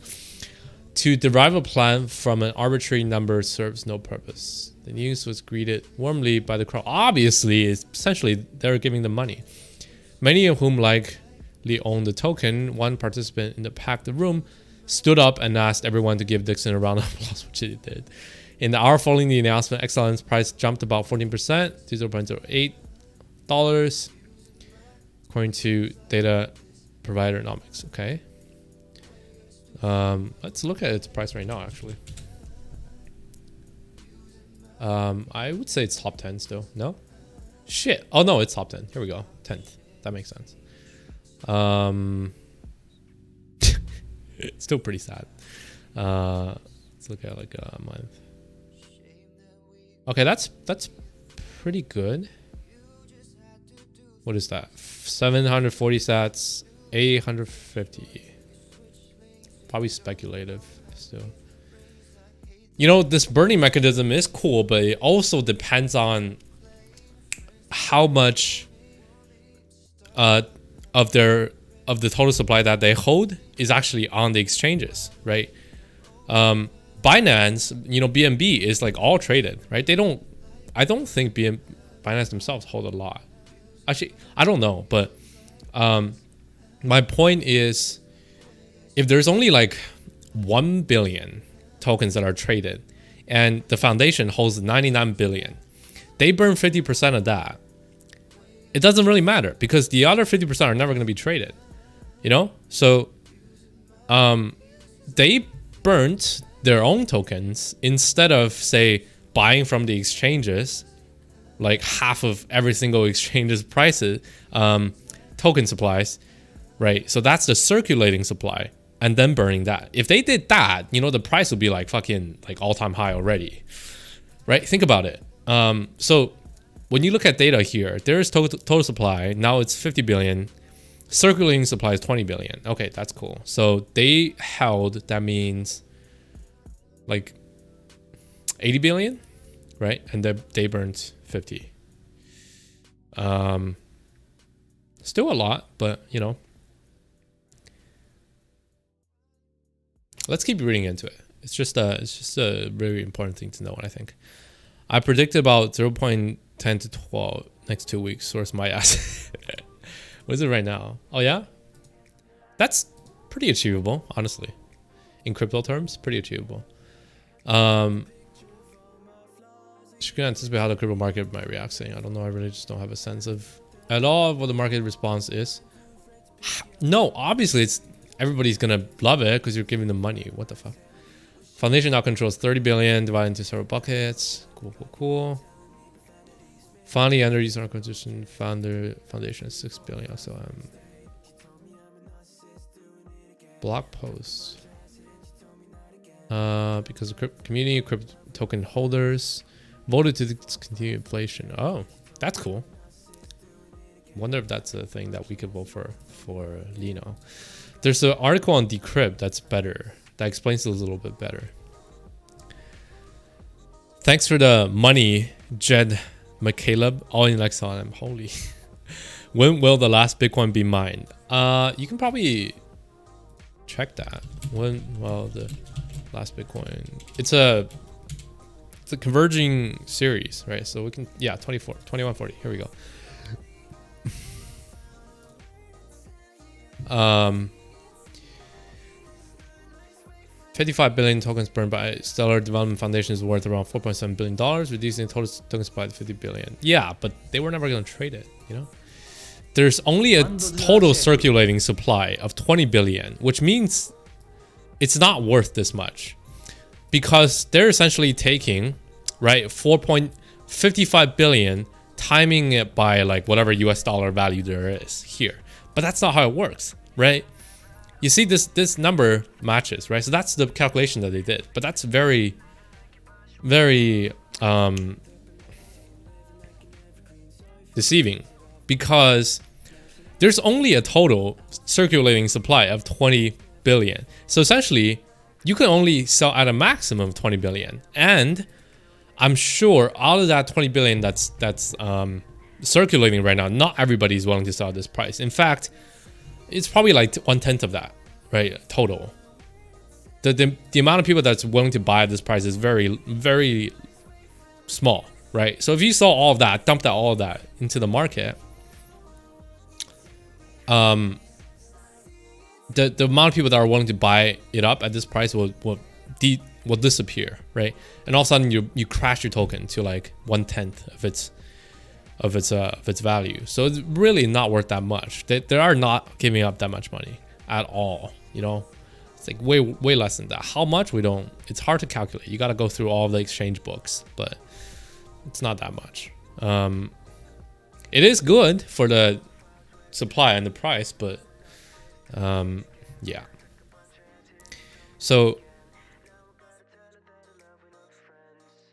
To derive a plan from an arbitrary number serves no purpose. The news was greeted warmly by the crowd. Obviously, essentially, they're giving them money. Many of whom likely own the token. One participant in the packed room stood up and asked everyone to give Dixon a round of applause, which they did. In the hour following the announcement, XLM's price jumped about 14% to $0.08, according to data provider Nomics. Okay. Let's look at its price right now, actually. I would say it's top 10 still. No? Shit. Oh, no, it's top 10. Here we go. 10th. That makes sense. It's still pretty sad. Let's look at like a month. Okay, that's pretty good. What is that? 740 sats, 850. Probably speculative still. You know, this burning mechanism is cool, but it also depends on how much of the total supply that they hold is actually on the exchanges, right? Binance, you know, BNB is like all traded, right? I don't think Binance themselves hold a lot. Actually, I don't know, but my point is, if there's only like 1 billion tokens that are traded and the foundation holds 99 billion, they burn 50% of that. It doesn't really matter because the other 50% are never going to be traded, you know? So they burnt their own tokens instead of, say, buying from the exchanges, like half of every single exchange's prices, token supplies, right? So that's the circulating supply, and then burning that. If they did that, you know, the price would be like fucking like all-time high already, right? Think about it. So when you look at data here, there's total supply. Now it's 50 billion. Circulating supply is 20 billion. Okay, that's cool. So they held, that means like 80 billion, right? And they burned 50. Still a lot, but you know. Let's keep reading into it. It's just a very important thing to know, I think. I predicted about 0.10 to 12 next 2 weeks. Source my ass. What is it right now? Oh yeah? That's pretty achievable, honestly. In crypto terms, pretty achievable. You can anticipate how the crypto market might react, saying, I don't know, I really just don't have a sense of at all what the market response is. No, obviously it's everybody's gonna love it because you're giving them money. What the fuck? Foundation now controls 30 billion divided into several buckets. Cool. Finally, under user acquisition, foundation 6 billion. So blog post. Because the community crypto token holders voted to discontinue inflation. Oh, that's cool. Wonder if that's a thing that we could vote for Lino. There's an article on Decrypt that's better. That explains it a little bit better. Thanks for the money, Jed McCaleb. All in XLM. Holy. When will the last Bitcoin be mined? You can probably check that. When will the last Bitcoin? It's a converging series, right? So we can, yeah, 2140. Here we go. 55 billion tokens burned by Stellar Development Foundation is worth around $4.7 billion, reducing total token supply to 50 billion. Yeah, but they were never going to trade it, you know? There's only a total circulating supply of 20 billion, which means it's not worth this much because they're essentially taking, right, 4.55 billion timing it by like whatever US dollar value there is here. But that's not how it works, right? You see this number matches, right? So that's the calculation that they did. But that's very, very deceiving, because there's only a total circulating supply of 20 billion. So essentially, you can only sell at a maximum of 20 billion. And I'm sure out of that 20 billion that's circulating right now, not everybody is willing to sell at this price. In fact, it's probably like 1/10 of that, right? Total. The amount of people that's willing to buy at this price is very, very small, right? So if you saw all of that, dumped all of that into the market, the amount of people that are willing to buy it up at this price will disappear, right? And all of a sudden you crash your token to like 1/10 of its value. So it's really not worth that much. They are not giving up that much money at all, you know. It's like way less than that. How much, we don't, it's hard to calculate. You got to go through all of the exchange books, but it's not that much. It is good for the supply and the price, but yeah. So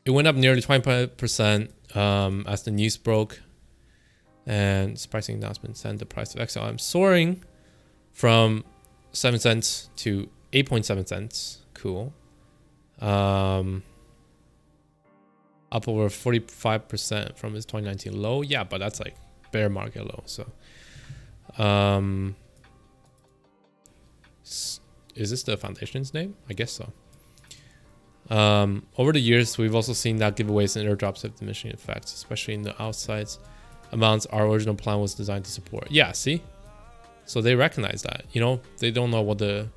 it went up nearly 25% as the news broke, and its pricing announcement sent the price of XLM soaring from 7 cents to 8.7 cents. Cool. Up over 45% from its 2019 low. Yeah, but that's like bear market low. So is this the foundation's name? I guess so. Over the years, we've also seen that giveaways and airdrops have diminishing effects, especially in the outsides amounts our original plan was designed to support. Yeah, see? So they recognize that, you know, they don't know what the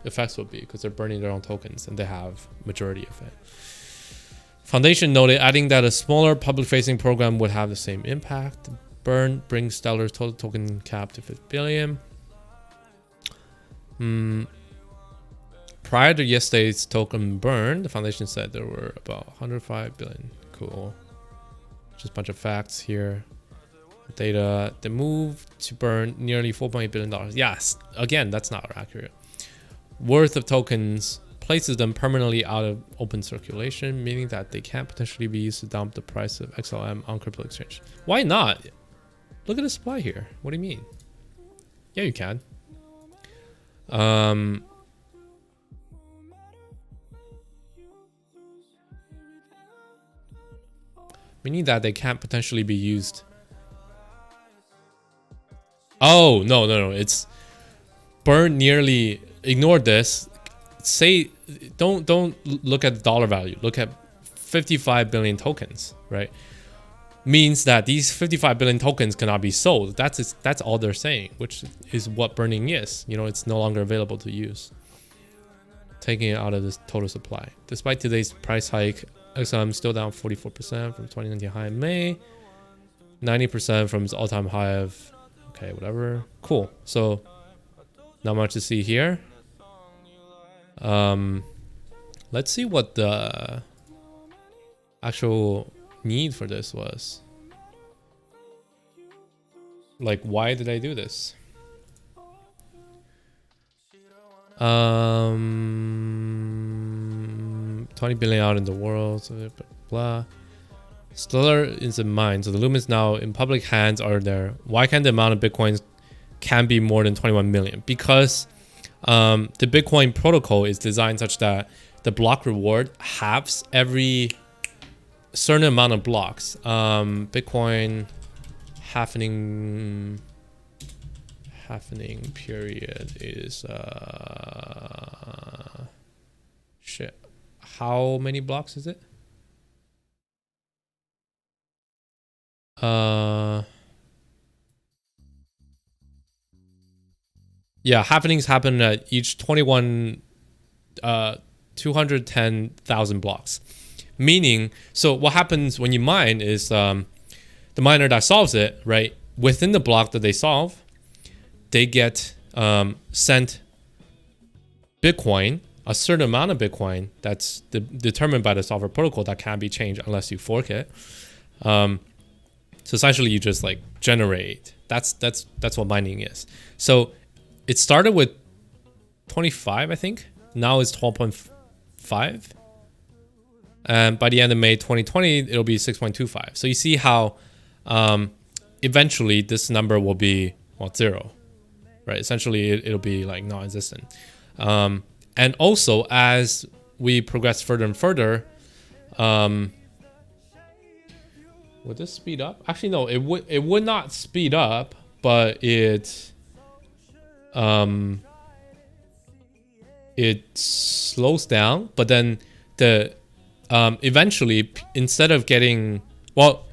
effects will be because they're burning their own tokens and they have majority of it. Foundation noted, adding that a smaller public-facing program would have the same impact. The burn brings Stellar's total token cap to 50 billion. Prior to yesterday's token burn, the foundation said there were about 105 billion. Cool. Just a bunch of facts here. Data, the move to burn nearly $4.8 billion. Yes, again, that's not accurate. Worth of tokens places them permanently out of open circulation, meaning that they can't potentially be used to dump the price of XLM on crypto exchange. Why not? Look at the supply here. What do you mean? Yeah, you can. Meaning that they can't potentially be used. Oh, no. It's burn nearly. Ignore this. Say, don't look at the dollar value. Look at 55 billion tokens, right? Means that these 55 billion tokens cannot be sold. That's all they're saying, which is what burning is. You know, it's no longer available to use. Taking it out of this total supply. Despite today's price hike, XLM still down 44% from 2019 high in May. 90% from its all-time high of, okay, whatever. Cool. So not much to see here. Let's see what the actual need for this was. Like, why did I do this? 20 billion out in the world, so blah, blah. Stellar is in mind, so the Lumen is now in public hands. Are there? Why can't the amount of Bitcoins can be more than 21 million? Because the Bitcoin protocol is designed such that the block reward halves every certain amount of blocks. Bitcoin halvening period is shit. How many blocks is it? Yeah, halvenings happen at each 210,000 blocks. Meaning, so what happens when you mine is the miner that solves it, right? Within the block that they solve, they get sent Bitcoin, a certain amount of Bitcoin that's determined by the solver protocol that can't be changed unless you fork it. So So essentially, you just like generate. That's what mining is. So it started with 25, I think. Now it's 12.5. And by the end of May 2020, it'll be 6.25. So you see how eventually this number will be, well, 0, right? Essentially, it'll be like non-existent. And also, as we progress further and further, would this speed up? Actually, no, it would not speed up, but it slows down. But then the eventually, instead of getting, well,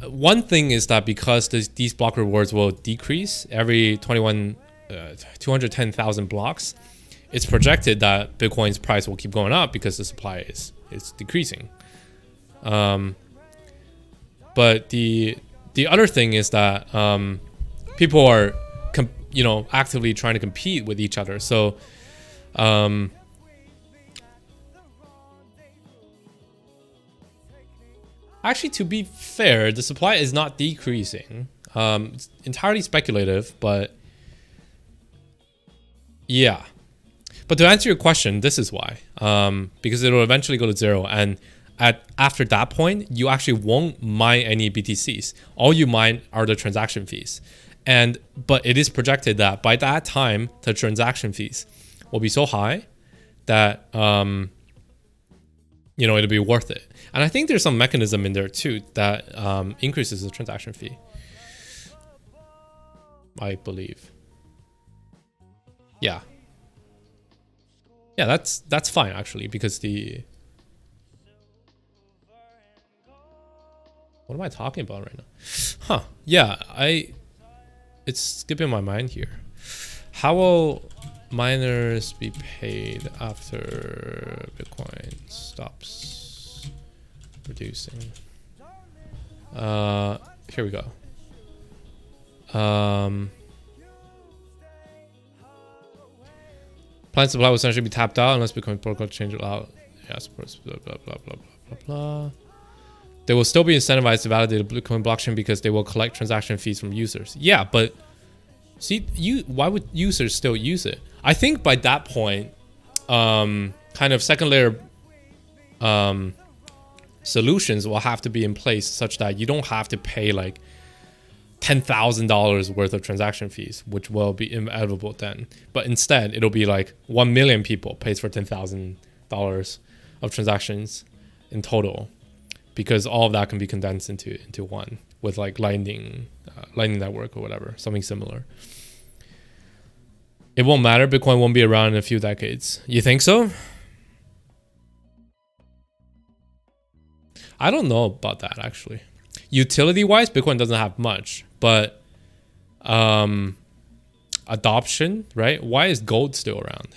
one thing is that because these block rewards will decrease every 210,000 blocks, it's projected that Bitcoin's price will keep going up because the supply is decreasing. But the other thing is that people are actively trying to compete with each other. So actually, to be fair, the supply is not decreasing. It's entirely speculative, but yeah. But to answer your question, this is why. Because it will eventually go to 0, and after that point, you actually won't mine any BTCs. All you mine are the transaction fees. But it is projected that by that time, the transaction fees will be so high that it'll be worth it. And I think there's some mechanism in there too that increases the transaction fee, I believe. Yeah, that's fine actually, because what am I talking about right now? Huh? Yeah, it's skipping my mind here. How will miners be paid after Bitcoin stops reducing? Here we go. Planned supply will essentially be tapped out unless Bitcoin protocol change it out. Yes, blah blah blah blah blah blah blah. They will still be incentivized to validate the Bitcoin blockchain because they will collect transaction fees from users. Yeah, but see, why would users still use it? I think by that point, kind of second layer solutions will have to be in place such that you don't have to pay like $10,000 worth of transaction fees, which will be inevitable then. But instead, it'll be like 1 million people pays for $10,000 of transactions in total, because all of that can be condensed into one with like Lightning Network or whatever, something similar. It won't matter. Bitcoin won't be around in a few decades. You think so? I don't know about that actually. Utility-wise, Bitcoin doesn't have much, but adoption, right? Why is gold still around?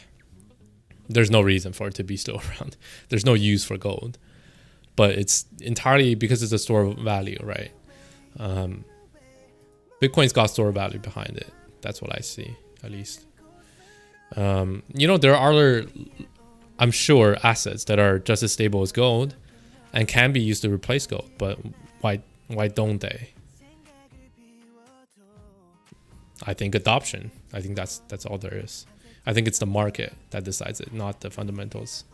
There's no reason for it to be still around. There's no use for gold, but it's entirely because it's a store of value, right? Bitcoin's got store value behind it. That's what I see, at least. There are other, I'm sure, assets that are just as stable as gold and can be used to replace gold, but why don't they? I think adoption. I think that's all there is. I think it's the market that decides it, not the fundamentals.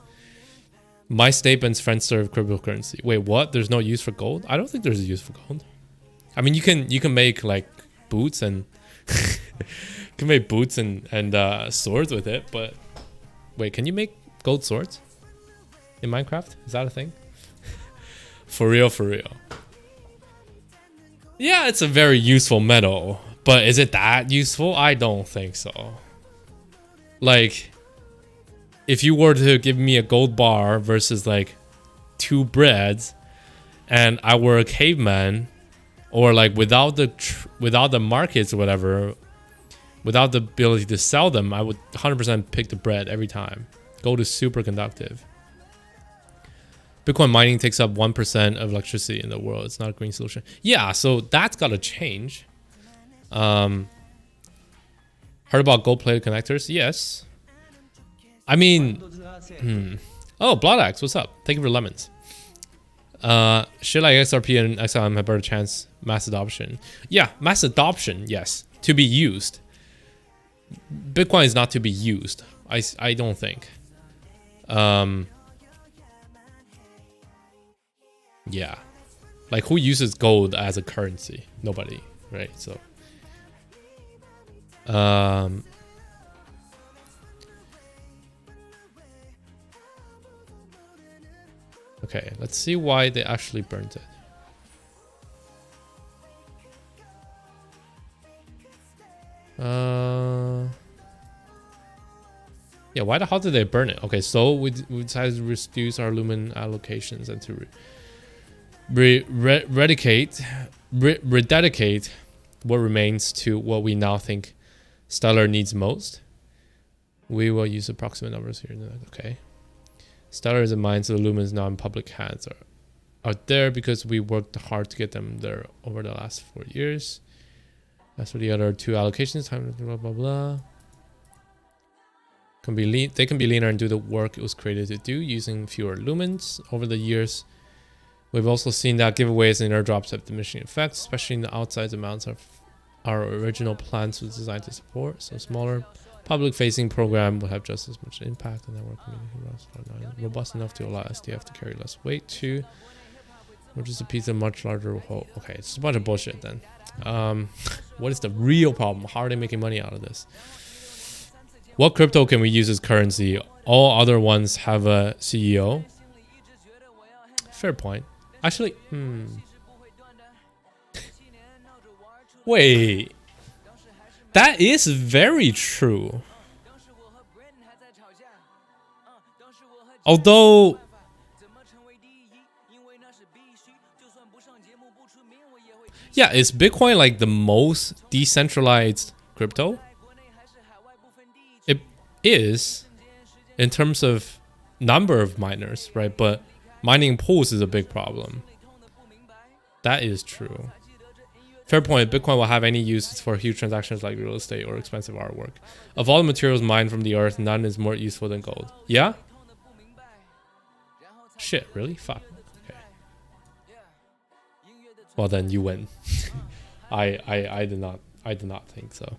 My statement's friends serve cryptocurrency. Wait, what? There's no use for gold? I don't think there's a use for gold. I mean, you can make like boots and swords with it, but wait, can you make gold swords in Minecraft? Is that a thing? For real. Yeah, it's a very useful metal, but is it that useful? I don't think so. Like, if you were to give me a gold bar versus like 2 breads, and I were a caveman, or like without the markets or whatever, without the ability to sell them, I would 100% pick the bread every time. Gold is super conductive. Bitcoin mining takes up 1% of electricity in the world. It's not a green solution. Yeah, so that's got to change. Heard about gold-plated connectors? Yes. I mean, Oh, Blood Axe, what's up? Thank you for lemons. Shit like XRP and XLM have better chance mass adoption. Yeah, mass adoption, yes. To be used. Bitcoin is not to be used. I don't think. Yeah. Like, who uses gold as a currency? Nobody, right? So okay, let's see why they actually burnt it. Yeah, why the hell did they burn it? Okay, so we decided to reduce our lumen allocations and to rededicate what remains to what we now think Stellar needs most. We will use approximate numbers here. Okay. Stellar is a mine, so the lumen is now in public hands are there because we worked hard to get them there over the last 4 years. As for the other 2 allocations, time blah blah blah. They can be leaner and do the work it was created to do using fewer lumens. Over the years, we've also seen that giveaways and airdrops have diminishing effects, especially in the outsized amounts of our original plans was designed to support. So smaller public-facing program would have just as much impact on network community robust enough to allow SDF to carry less weight too, which is a piece of much larger whole. Okay, it's a bunch of bullshit then. What is the real problem? How are they making money out of this? What crypto can we use as currency? All other ones have a CEO. Fair point. Actually, wait. That is very true. Although, yeah, is Bitcoin like the most decentralized crypto? It is in terms of number of miners, right? But mining pools is a big problem. That is true. Fair point. Bitcoin will have any use for huge transactions like real estate or expensive artwork. Of all the materials mined from the earth, none is more useful than gold. Yeah? Shit, really? Fuck. Okay. Well then you win. I did not think so.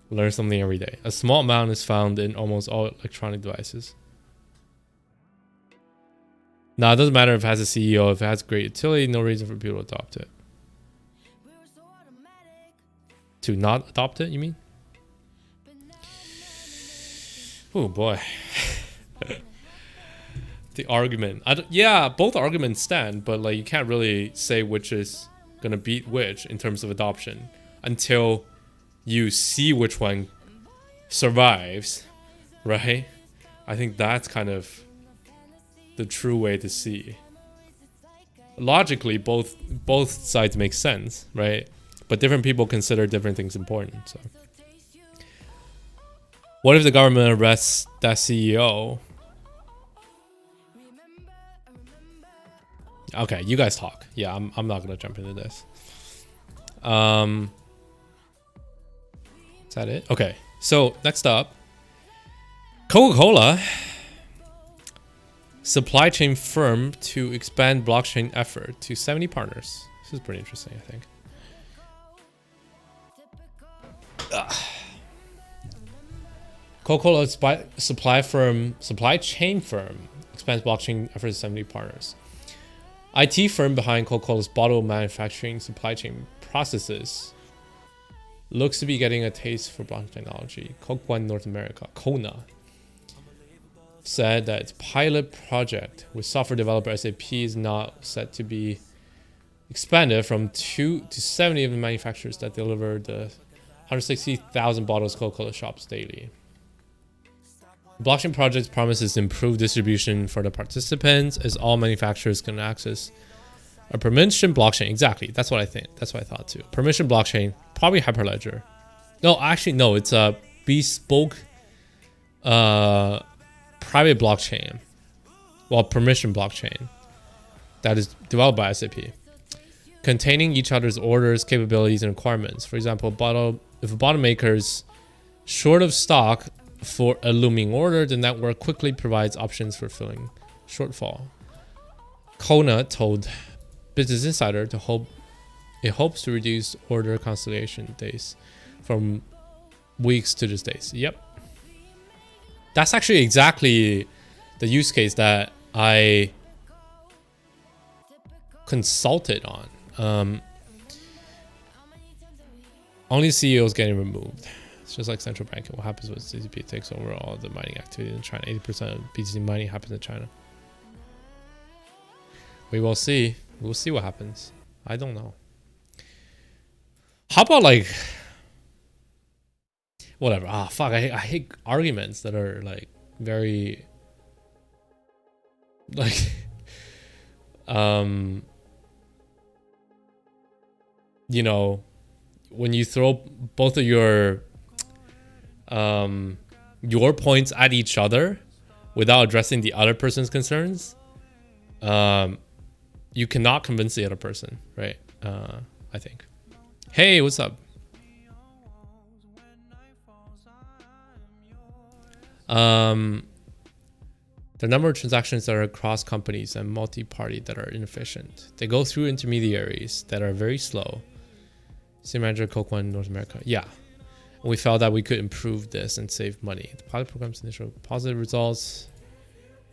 Learn something every day. A small amount is found in almost all electronic devices. Now, it doesn't matter if it has a CEO, if it has great utility, no reason for people to adopt it. To not adopt it, you mean? Oh boy. The argument. Yeah, both arguments stand, but like you can't really say which is gonna beat which in terms of adoption until you see which one survives, right? I think that's kind of the true way to see. Logically, both sides make sense, right? But different people consider different things important. So, what if the government arrests that CEO? Okay, you guys talk. Yeah, I'm not gonna jump into this. Is that it? Okay. So next up, Coca-Cola supply chain firm to expand blockchain effort to 70 partners. This is pretty interesting, I think. Coca-Cola supply chain firm expands blockchain efforts to 70 partners. IT firm behind Coca-Cola's bottle manufacturing supply chain processes looks to be getting a taste for blockchain technology. Coke One North America, Kona, said that its pilot project with software developer SAP is now set to be expanded from 2 to 70 of the manufacturers that deliver the 160,000 bottles Coca-Cola shops daily. The blockchain project promises improved distribution for the participants as all manufacturers can access a permission blockchain. Exactly, that's what I think. That's what I thought too. Permission blockchain, probably Hyperledger. No, actually no, it's a bespoke private blockchain. Well, permission blockchain that is developed by SAP, containing each other's orders, capabilities, and requirements. For example, if a bottle maker's short of stock for a looming order, the network quickly provides options for filling shortfall. Kona told Business Insider it hopes to reduce order cancellation days from weeks to just days. Yep. That's actually exactly the use case that I consulted on. Only CEOs getting removed. It's just like central banking. What happens when CCP takes over all the mining activity in China? 80% of BTC mining happens in China. We will see. We'll see what happens. I don't know. How about like whatever? Ah, fuck. I hate arguments that are like very like you know, when you throw both of your points at each other without addressing the other person's concerns, you cannot convince the other person, right? I think. Hey, what's up? The number of transactions that are across companies and multi-party that are inefficient. They go through intermediaries that are very slow. Same manager Coke One North America. Yeah. We felt that we could improve this and save money. The pilot program's initial positive results,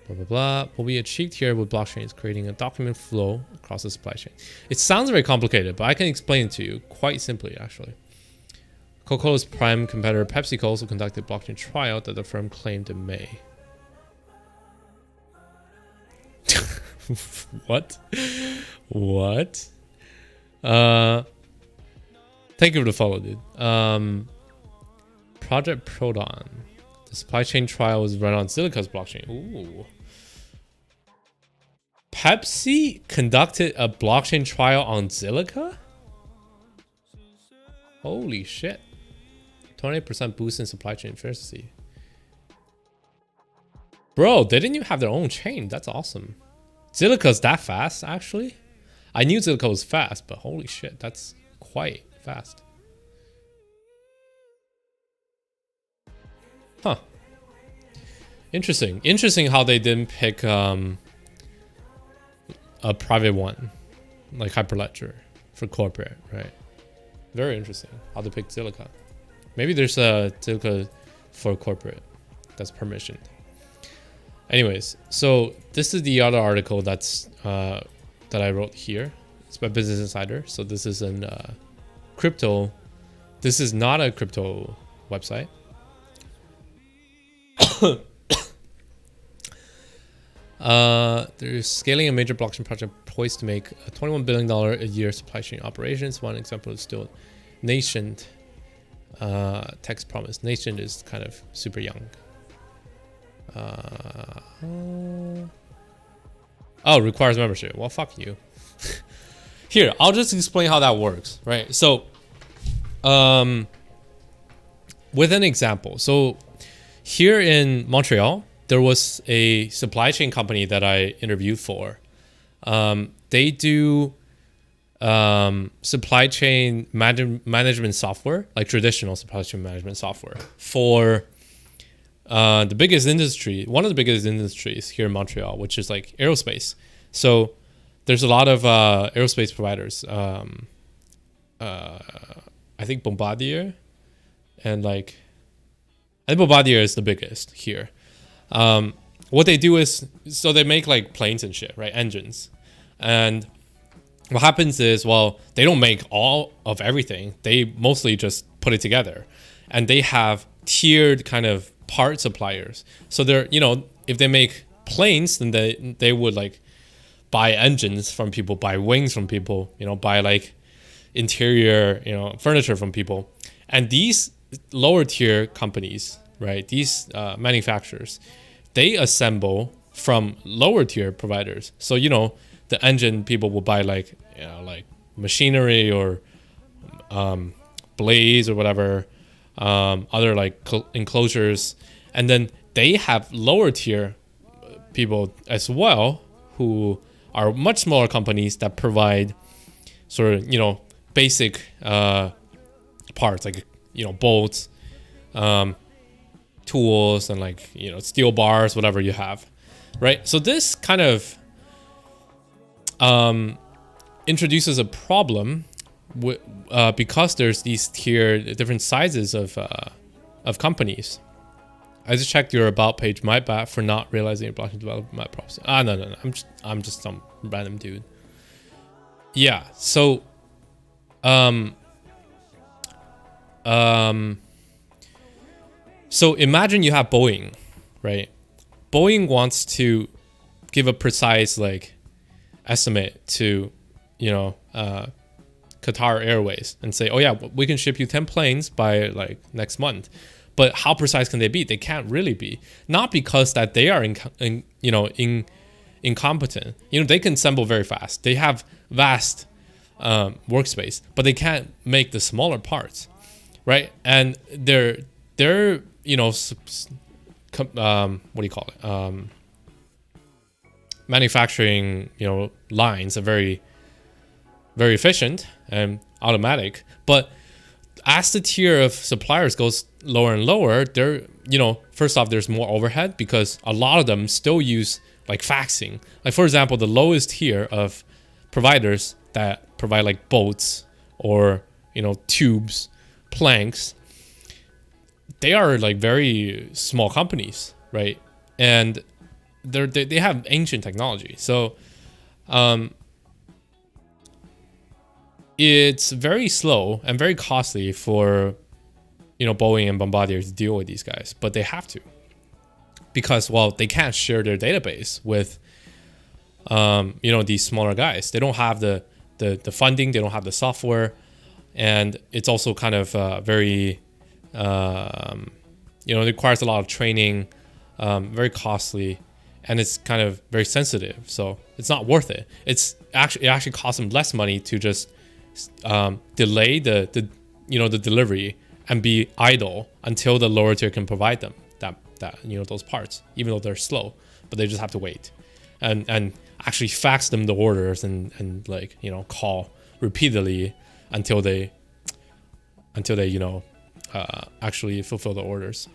blah, blah, blah. What we achieved here with blockchain is creating a document flow across the supply chain. It sounds very complicated, but I can explain it to you quite simply, actually. Coca-Cola's prime competitor PepsiCo also conducted a blockchain trial that the firm claimed in May. What? What? Thank you for the follow, dude. Project Proton. The supply chain trial was run on Zilliqa's blockchain. Ooh. Pepsi conducted a blockchain trial on Zilliqa? Holy shit. 28% boost in supply chain efficiency. Bro, didn't you have their own chain? That's awesome. Zilliqa's that fast, actually? I knew Zilliqa was fast, but holy shit, that's quite fast. Huh. Interesting. Interesting how they didn't pick a private one, like Hyperledger, for corporate, right? Very interesting how they picked Zilliqa. Maybe there's a Zilliqa for corporate that's permissioned. Anyways, so this is the other article that's that I wrote here. It's by Business Insider. So this is an crypto. This is not a crypto website. They're scaling a major blockchain project poised to make a $21 billion a year supply chain operations. One example is still nascent. Text promise. Nascent is kind of super young. Oh, requires membership. Well, fuck you. Here, I'll just explain how that works, right? So, with an example. So, here in Montreal, there was a supply chain company that I interviewed for. They do supply chain management software, like traditional supply chain management software for the biggest industry, one of the biggest industries here in Montreal, which is like aerospace. So there's a lot of aerospace providers. I think Bombardier and like, I think Bombardier is the biggest here. What they do is, so they make like planes and shit, right? Engines. And what happens is, well, they don't make all of everything. They mostly just put it together. And they have tiered kind of part suppliers. So they're, you know, if they make planes, then they would like buy engines from people, buy wings from people, you know, buy like interior, you know, furniture from people. And these lower tier companies, right, these manufacturers, they assemble from lower tier providers. So, you know, the engine people will buy like, you know, like machinery or blades or whatever, other like enclosures. And then they have lower tier people as well who are much smaller companies that provide sort of, you know, basic parts like, you know, bolts, tools, and like, you know, steel bars, whatever you have, right? So this kind of introduces a problem because there's these different sizes of companies. I just checked your about page. My bad for not realizing your blockchain development my props. No. I'm just some random dude. Yeah. So, so imagine you have Boeing, right? Boeing wants to give a precise like estimate to, Qatar Airways and say, oh yeah, we can ship you 10 planes by like next month. But how precise can they be? They can't really be. Not because that they are incompetent. They can assemble very fast. They have vast workspace, but they can't make the smaller parts, right? And they're what do you call it? Manufacturing lines are very, very efficient and automatic, but as the tier of suppliers goes lower and lower, first off, there's more overhead because a lot of them still use like faxing. Like for example, the lowest tier of providers that provide like bolts or tubes, planks, they are like very small companies, right? And they have ancient technology, so it's very slow and very costly for Boeing and Bombardier to deal with these guys, but they have to because they can't share their database with these smaller guys. They don't have the funding, they don't have the software, and it's also kind of very it requires a lot of training, very costly, and it's kind of very sensitive, so it's not worth it. It actually costs them less money to just delay the delivery and be idle until the lower tier can provide them those parts, even though they're slow, but they just have to wait and actually fax them the orders and like call repeatedly until they actually fulfill the orders.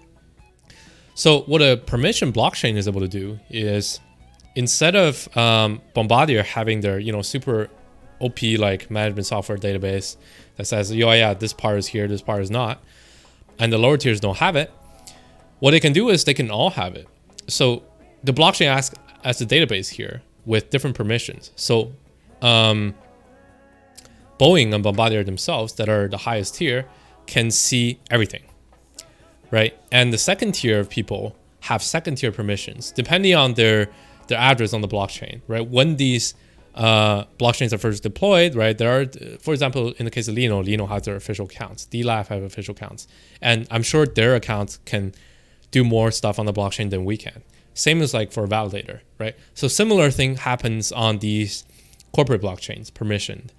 So what a permission blockchain is able to do is, instead of Bombardier having their super OP like management software database that says, this part is here, this part is not, and the lower tiers don't have it, what they can do is they can all have it. So the blockchain acts as a database here with different permissions. So Boeing and Bombardier themselves, that are the highest tier, can see everything, right? And the second tier of people have second tier permissions depending on their address on the blockchain, right? When these blockchains are first deployed, right? There are, for example, in the case of Lino has their official accounts. DLAF have official accounts, and I'm sure their accounts can do more stuff on the blockchain than we can. Same as like for a validator, right? So similar thing happens on these corporate blockchains, permissioned,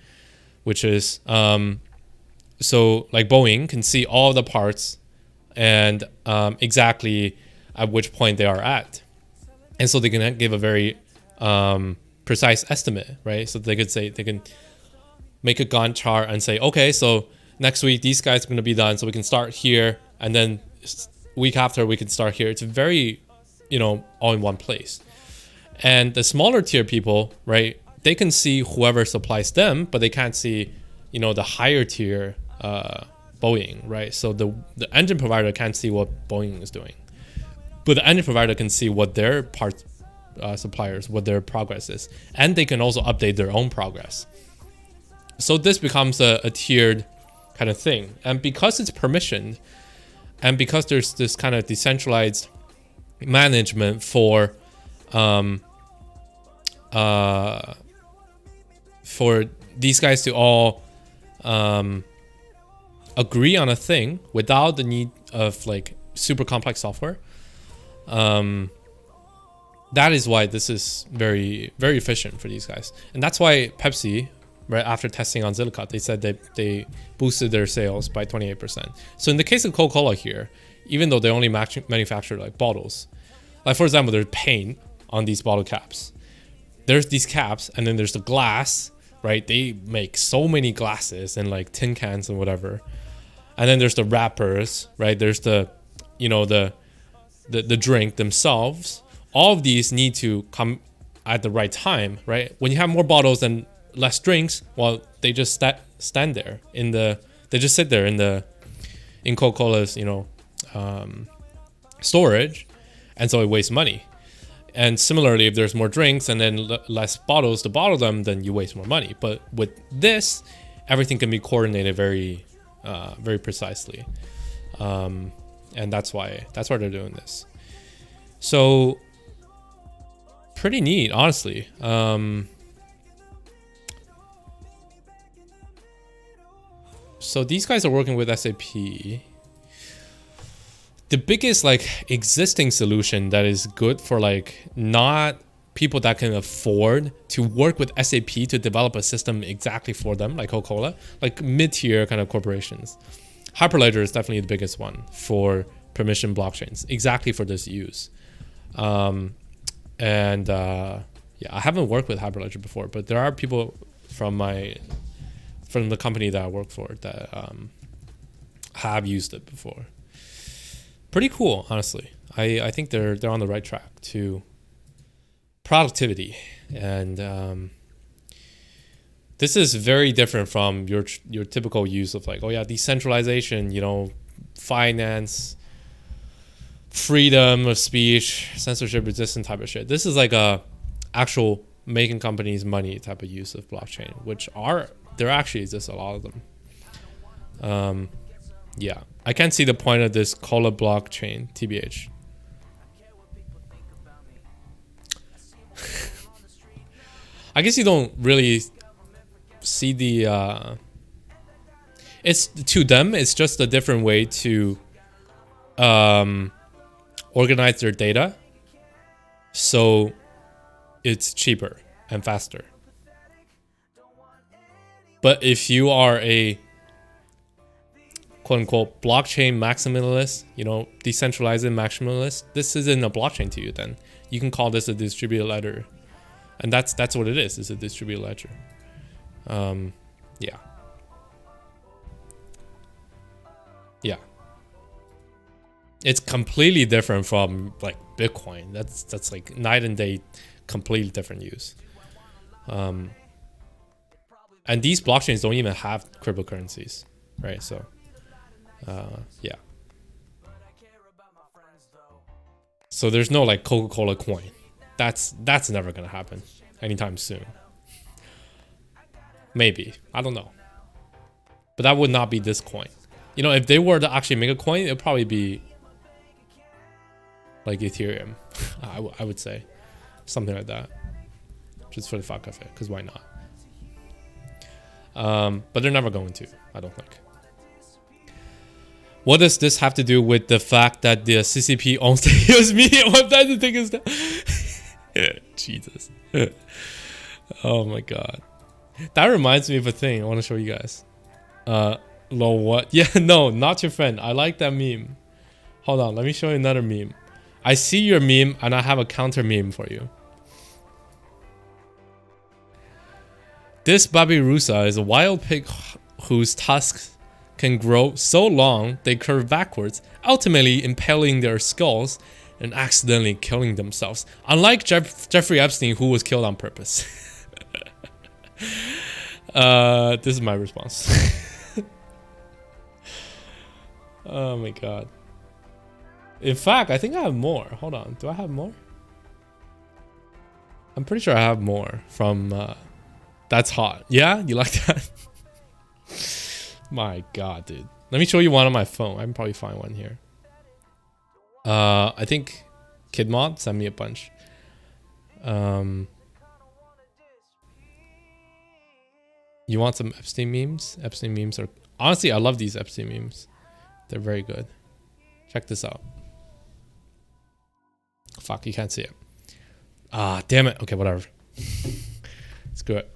which is so like Boeing can see all the parts and exactly at which point they are at, and so they can give a very precise estimate, right? So they can make a Gantt chart and say, okay, so next week these guys are going to be done, so we can start here, and then week after we can start here. It's very all in one place. And the smaller tier people, right, they can see whoever supplies them, but they can't see the higher tier Boeing, right? So the engine provider can't see what Boeing is doing, but the engine provider can see what their parts suppliers, what their progress is, and they can also update their own progress. So this becomes a tiered kind of thing, and because it's permissioned, and because there's this kind of decentralized management for these guys to all agree on a thing without the need of like super complex software. That is why this is very, very efficient for these guys. And that's why Pepsi, right after testing on Zilliqa, they said that they boosted their sales by 28%. So in the case of Coca-Cola here, even though they only manufacture like bottles, like for example, there's paint on these bottle caps. There's these caps, and then there's the glass, right? They make so many glasses and like tin cans and whatever. And then there's the wrappers, right? There's the drink themselves. All of these need to come at the right time, right? When you have more bottles and less drinks, well, they just stand there they just sit there in Coca-Cola's, storage, and so it wastes money. And similarly, if there's more drinks and then less bottles to bottle them, then you waste more money. But with this, everything can be coordinated very, very precisely, and that's why they're doing this. So pretty neat, honestly. So these guys are working with SAP. The biggest like existing solution that is good for like not people that can afford to work with SAP to develop a system exactly for them, like Coca-Cola, like mid-tier kind of corporations. Hyperledger is definitely the biggest one for permission blockchains, exactly for this use. Yeah, I haven't worked with Hyperledger before, but there are people from the company that I work for that have used it before. Pretty cool, honestly. I think they're on the right track to productivity, and this is very different from your typical use of like, oh yeah, decentralization, finance, freedom of speech, censorship resistant type of shit. This is like a actual making companies money type of use of blockchain, which there actually exists a lot of them. Yeah, I can't see the point of this Cola blockchain, TBH. I guess you don't really see the it's to them it's just a different way to organize their data, so it's cheaper and faster. But if you are a quote unquote blockchain maximalist, decentralizing maximalist, this isn't a blockchain to you. Then you can call this a distributed ledger, and that's what it is. It's a distributed ledger. Yeah. It's completely different from like Bitcoin. That's like night and day, completely different use. And these blockchains don't even have cryptocurrencies, right? So, yeah. So there's no like Coca-Cola coin. That's never gonna happen anytime soon. Maybe, I don't know. But that would not be this coin. If they were to actually make a coin, it'd probably be like Ethereum. I would say something like that, just for the fuck of it, because why not? But they're never going to, I don't think. What does this have to do with the fact that the CCP owns the US media website? The thing is that Jesus. Oh my god. That reminds me of a thing I want to show you guys. Lol, what? Yeah, no, not your friend. I like that meme. Hold on, let me show you another meme. I see your meme and I have a counter meme for you. This Babirusa is a wild pig whose tusks can grow so long they curve backwards, ultimately impaling their skulls and accidentally killing themselves. Unlike Jeffrey Epstein, who was killed on purpose. This is my response. Oh my god. In fact, I think I have more. Hold on. Do I have more? I'm pretty sure I have more from That's Hot. Yeah? You like that? My god, dude. Let me show you one on my phone. I can probably find one here. I think KidMod sent me a bunch. You want some Epstein memes? Epstein memes are... Honestly, I love these Epstein memes. They're very good. Check this out. Fuck, you can't see it. Ah, damn it. Okay, whatever. Screw it.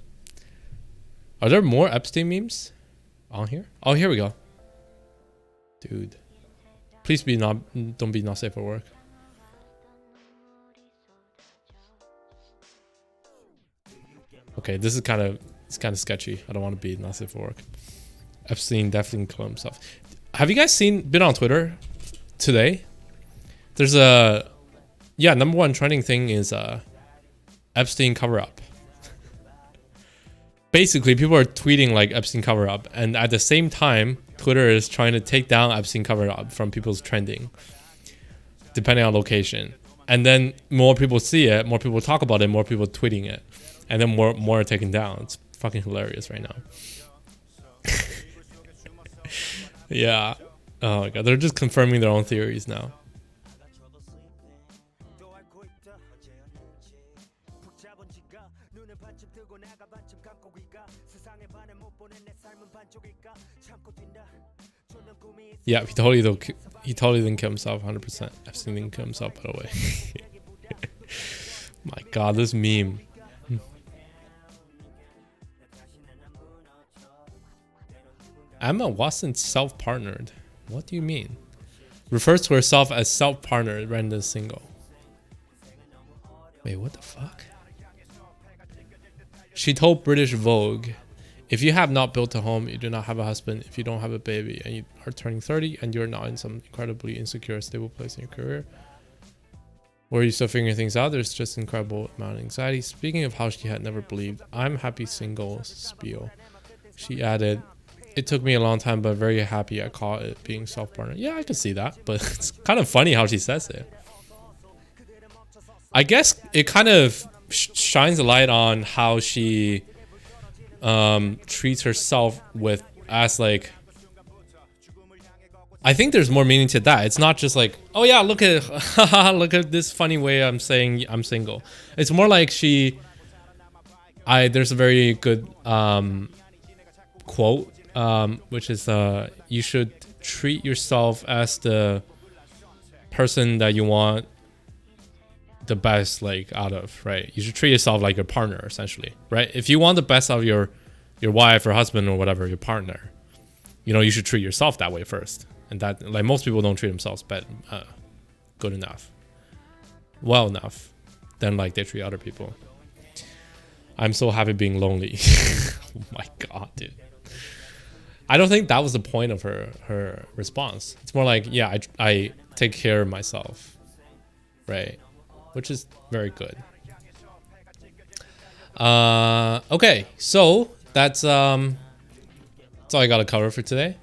Are there more Epstein memes on here? Oh, here we go. Dude. Please don't be not safe for work. Okay, this is kind of sketchy. I don't want to be not safe for work. Epstein definitely killed himself. Have you guys been on Twitter today? There's a number one trending thing is Epstein cover-up. Basically, people are tweeting like Epstein cover-up, and at the same time, Twitter is trying to take down Epstein cover-up from people's trending, depending on location. And then more people see it, more people talk about it, more people tweeting it, and then more are taken down. It's fucking hilarious right now. Yeah. Oh my god, they're just confirming their own theories now. Yeah, he totally didn't kill himself 100%. Epstein didn't kill himself, by the way. My god, this meme. Emma wasn't self-partnered. What do you mean? Refers to herself as self-partnered rather than single. Wait, what the fuck? She told British Vogue, if you have not built a home, you do not have a husband, if you don't have a baby, and you are turning 30, and you're not in some incredibly insecure, stable place in your career, where you still figuring things out, there's just incredible amount of anxiety. Speaking of how she had never believed, I'm happy single spiel. She added, it took me a long time, but very happy I caught it being self-partner. Yeah, I could see that, but it's kind of funny how she says it. I guess it kind of shines a light on how she treats herself with as like, I think there's more meaning to that. It's not just like, oh yeah, look at look at this funny way I'm saying I'm single. It's more like there's a very good quote which is you should treat yourself as the person that you want the best like out of, right? You should treat yourself like your partner, essentially, right? If you want the best out of your wife or husband or whatever, your partner, you know, you should treat yourself that way first. And that, like, most people don't treat themselves good enough, well enough, then like they treat other people. I'm so happy being lonely. Oh my god, dude. I don't think that was the point of her response. It's more like, yeah, I take care of myself, right? Which is very good. Okay, so that's all I gotta cover for today.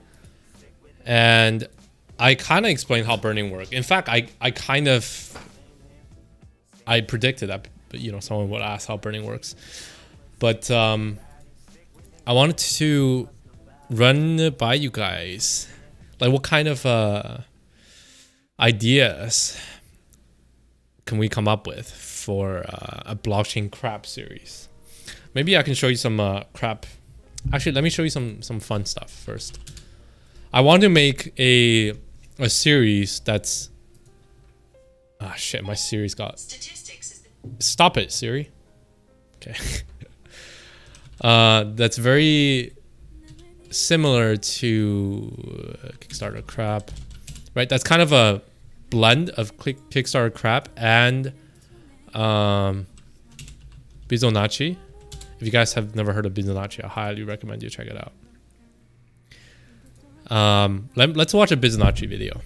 And I kind of explained how burning works. In fact, I predicted that, you know, someone would ask how burning works. But I wanted to run it by you guys, like what kind of ideas can we come up with for a blockchain crap series? Maybe I can show you some crap. Actually, let me show you some fun stuff first. I want to make a series that's shit, my Siri's got statistics. Stop it, Siri. Okay. That's very similar to Kickstarter crap, right? That's kind of a blend of Kickstarter crap and Bizonacci. If you guys have never heard of Bizonacci, I highly recommend you check it out. Let's watch a Bizonacci video.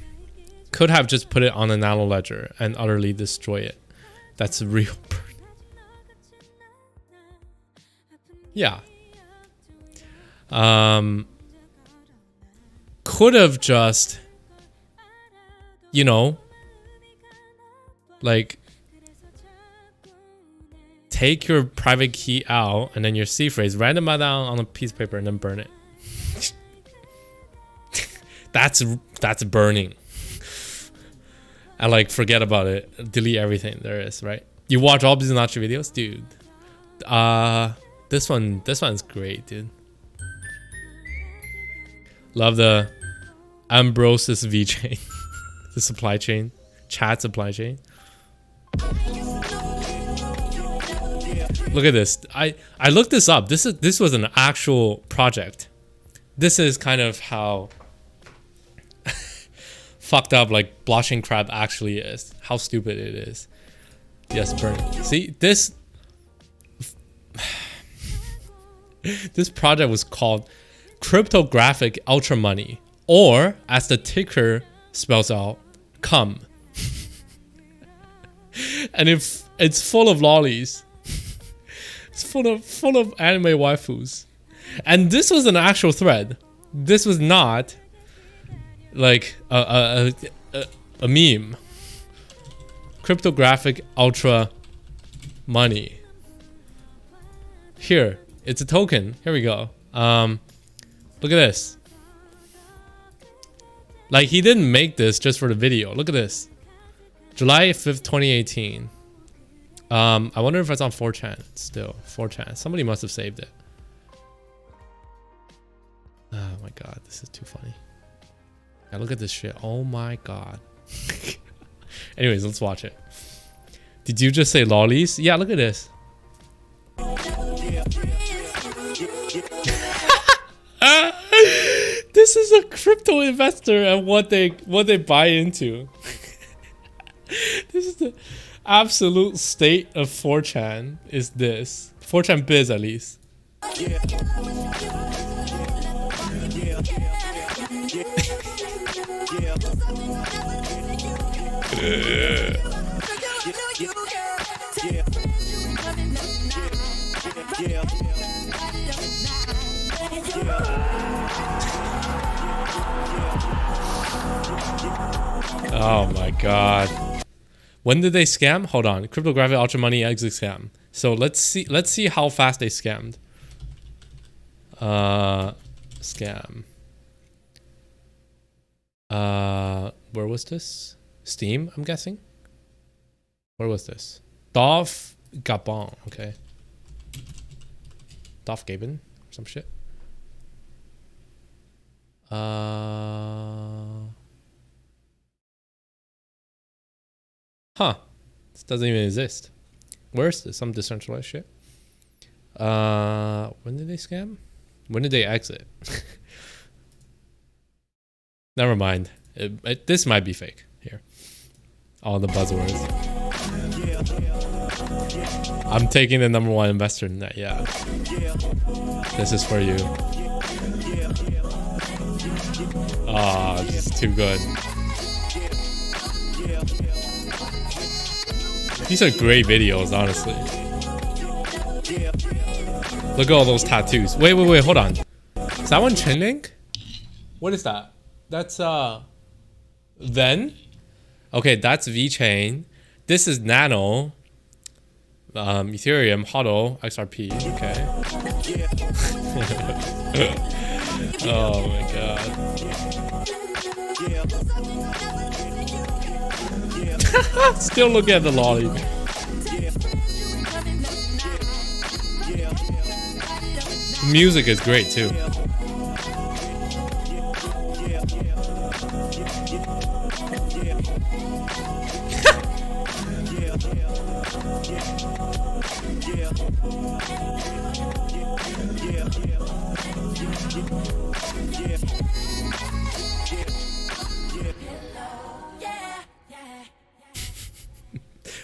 Could have just put it on a nano ledger and utterly destroy it. That's real burn. Yeah. Could have just, you know, like, take your private key out and then your C phrase, random it down on a piece of paper and then burn it. That's burning. And like, forget about it. Delete everything there is, right? You watch all Bizonacci videos, dude. This one's great, dude. Love the Ambrosis V chain, the supply chain, chat supply chain. Look at this. I looked this up. This was an actual project. This is kind of how fucked up like blockchain crap actually is. How stupid it is. Yes, burn. See, this project was called Cryptographic Ultra Money, or as the ticker spells out, CUM. And if it's full of lollies. It's full of anime waifus. And this was an actual thread. This was not like a meme. Cryptographic ultra money. Here, it's a token. Here we go. Look at this. Like, he didn't make this just for the video. Look at this. July 5th, 2018. I wonder if it's on 4chan still. 4chan. Somebody must have saved it. Oh my god, this is too funny. Yeah, look at this shit. Oh my god. Anyways, let's watch it. Did you just say lollies? Yeah, look at this. This is a crypto investor and what they buy into. This is the absolute state of 4chan. Is this 4chan biz at least? Oh my god. When did they scam? Hold on. Cryptographic ultra money exit scam. So let's see how fast they scammed. Scam. Where was this? Steam, I'm guessing. Where was this? Dolph Gabon, okay. Dolph Gabon, some shit. Huh. This doesn't even exist. Where is this? Some decentralized shit. When did they scam? When did they exit? Never mind. This might be fake. Here. All the buzzwords. I'm taking the #1 investor in that. Yeah. This is for you. Oh, this is too good. These are great videos, honestly. Look at all those tattoos. Wait, hold on. Is that one Chainlink? What is that? That's Ven? Okay, that's VeChain. This is Nano. Ethereum, HODL, XRP. Okay. Oh my god. Still looking at the lolly. Music is great too.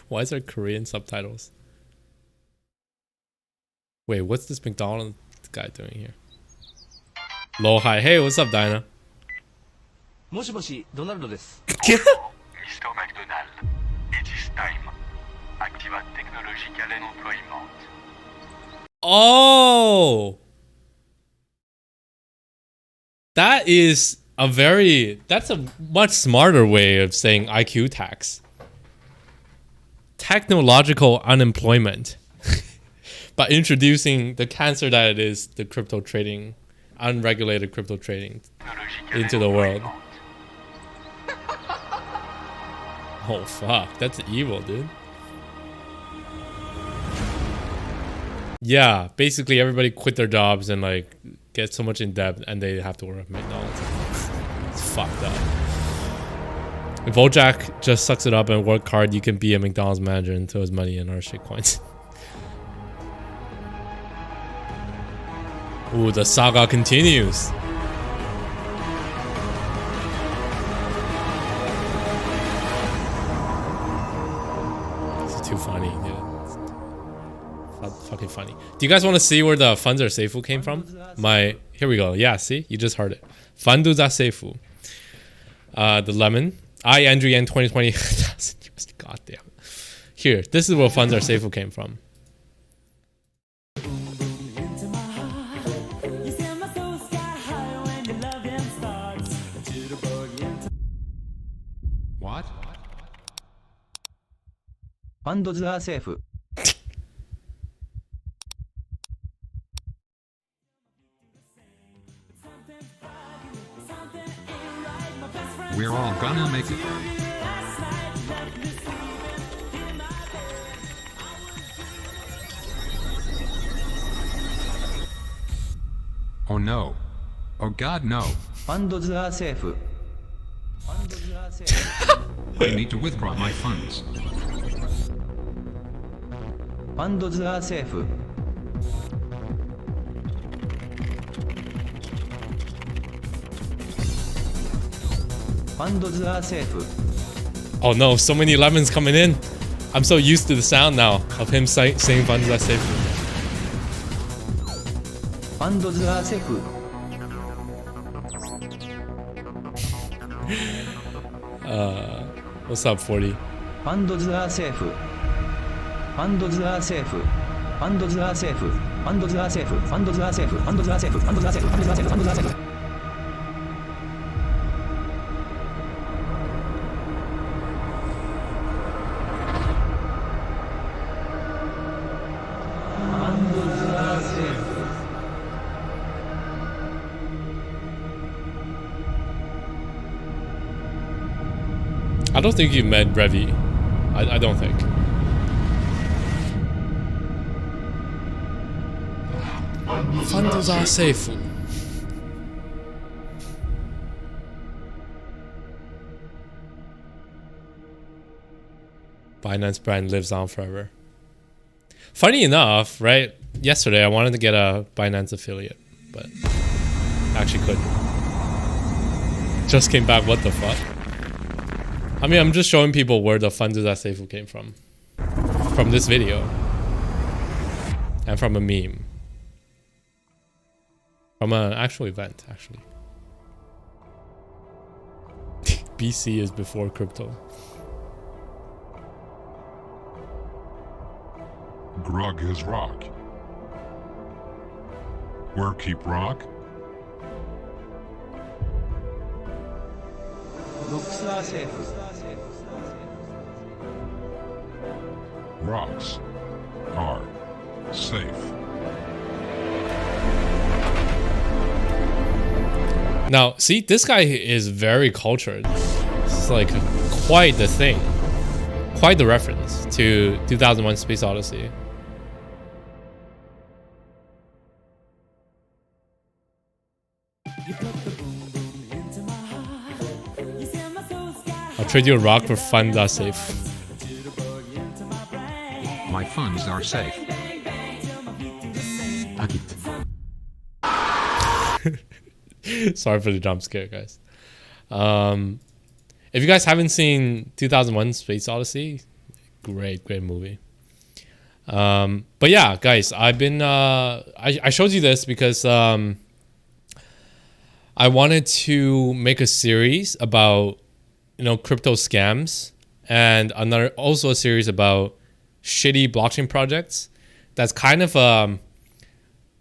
Why is there Korean subtitles? Wait, what's this McDonald's guy doing here? Low hi. Hey, what's up, Dinah? もしもし、ドナルドです。 Mr. McDonald, it is time. Activate technological employment. Oh! That's a much smarter way of saying IQ tax. Technological unemployment. By introducing the cancer that it is, the crypto trading, unregulated crypto trading into the world. Oh fuck, that's evil, dude. Yeah, basically everybody quit their jobs and like get so much in debt and they have to work at McDonald's. It's fucked up. If Wojak just sucks it up and work hard, you can be a McDonald's manager and throw his money in our shitcoins. Ooh, the saga continues. This is too funny, dude. It's fucking funny. Do you guys want to see where the funds are seifu came from? Here we go. Yeah, see? You just heard it. Fundu za seifu. The lemon. Andrew Yen 2020. God damn it. Here, this is where funds are seifu came from. Funds are safe. We're all gonna make it. Oh no. Oh god, no. Funds are safe. I need to withdraw my funds. Funds are safe. Funds are safe. Oh no, so many lemons coming in. I'm so used to the sound now of him saying funds are safe. Funds are safe. What's up, 40? Funds are safe. Funds are safe. Funds are safe. Funds are safe. Funds are safe. Funds are safe. Funds are safe. Funds are safe. Funds are safe. I don't think you meant Brevi. I don't think. Funds are safe. Binance brand lives on forever. Funny enough, right? Yesterday I wanted to get a Binance affiliate, but I actually couldn't. Just came back. What the fuck? I mean, I'm just showing people where the funds are safe came from this video, and from a meme, from an actual event, actually. BC is before crypto. Grug is rock. Where keep rock? Rocks are safe. Rocks are safe. Now, see, this guy is very cultured. It's like quite the thing, quite the reference to 2001: Space Odyssey. I'll trade you a rock for funds are safe. My funds are safe. Sorry for the jump scare, guys. If you guys haven't seen 2001: Space Odyssey, great movie. But yeah, guys, I've been I showed you this because I wanted to make a series about, you know, crypto scams, and also a series about shitty blockchain projects. That's kind of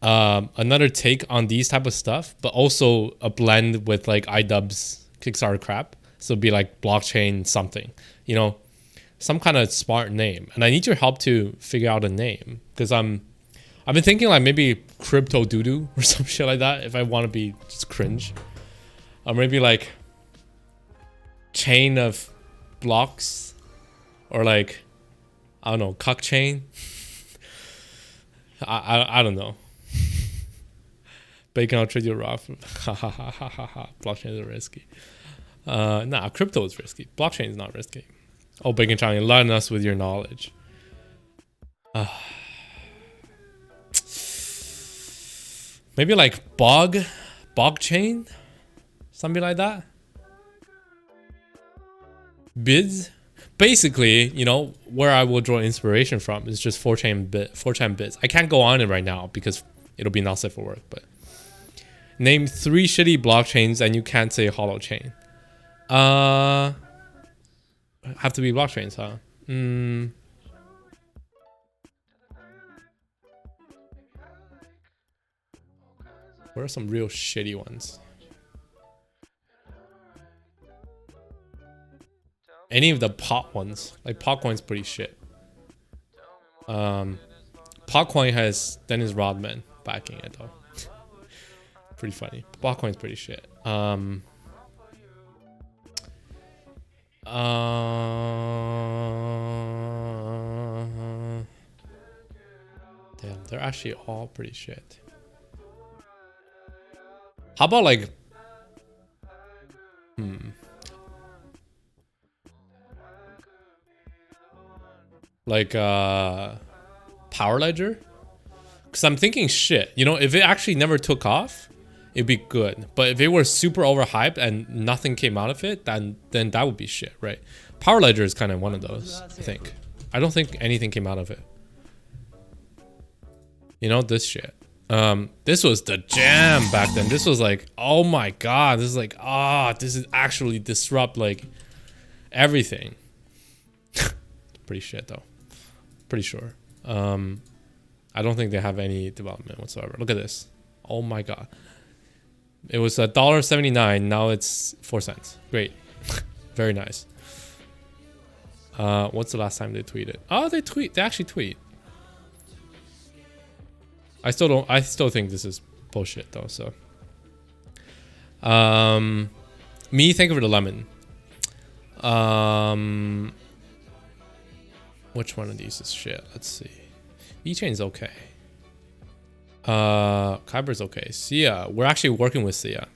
another take on these type of stuff, but also a blend with like iDubbbz Kickstarter crap. So it'd be like blockchain something, you know, some kind of smart name. And I need your help to figure out a name, because I've been thinking like maybe crypto doo-doo or some shit like that if I want to be just cringe. Or maybe like chain of blocks, or like, I don't know, cuck chain. I don't know. Bacon, I'll trade you a rock. Blockchain is risky. Nah, crypto is risky. Blockchain is not risky. Oh, Bacon Chang, enlighten us with your knowledge. Maybe like bog chain, something like that. Bids. Basically, you know, where I will draw inspiration from is just 4chan bids. I can't go on it right now because it'll be not safe for work, but name 3 shitty blockchains and you can't say hollow chain. Have to be blockchains, huh? What are some real shitty ones? Any of the pot ones. Like Potcoin's pretty shit. Potcoin has Dennis Rodman backing it though. Pretty funny. Potcoin's pretty shit. Damn, they're actually all pretty shit. How about like like Power Ledger? Because I'm thinking shit, you know, if it actually never took off, it'd be good. But if it were super overhyped and nothing came out of it, then that would be shit, right? Power Ledger is kind of one of those, I think. I don't think anything came out of it. You know, this shit. This was the jam back then. This was like, oh my god, this is like, this is actually disrupt like everything. Pretty shit though. Pretty sure. I don't think they have any development whatsoever. Look at this. Oh my god. It was $1.79. Now it's 4 cents. Great. Very nice. What's the last time they tweeted? Oh, they actually tweet. I still think this is bullshit though, so. Me, thank you for the lemon. Which one of these is shit? Let's see. VeChain's okay. Kyber's okay. Sia, we're actually working with Sia.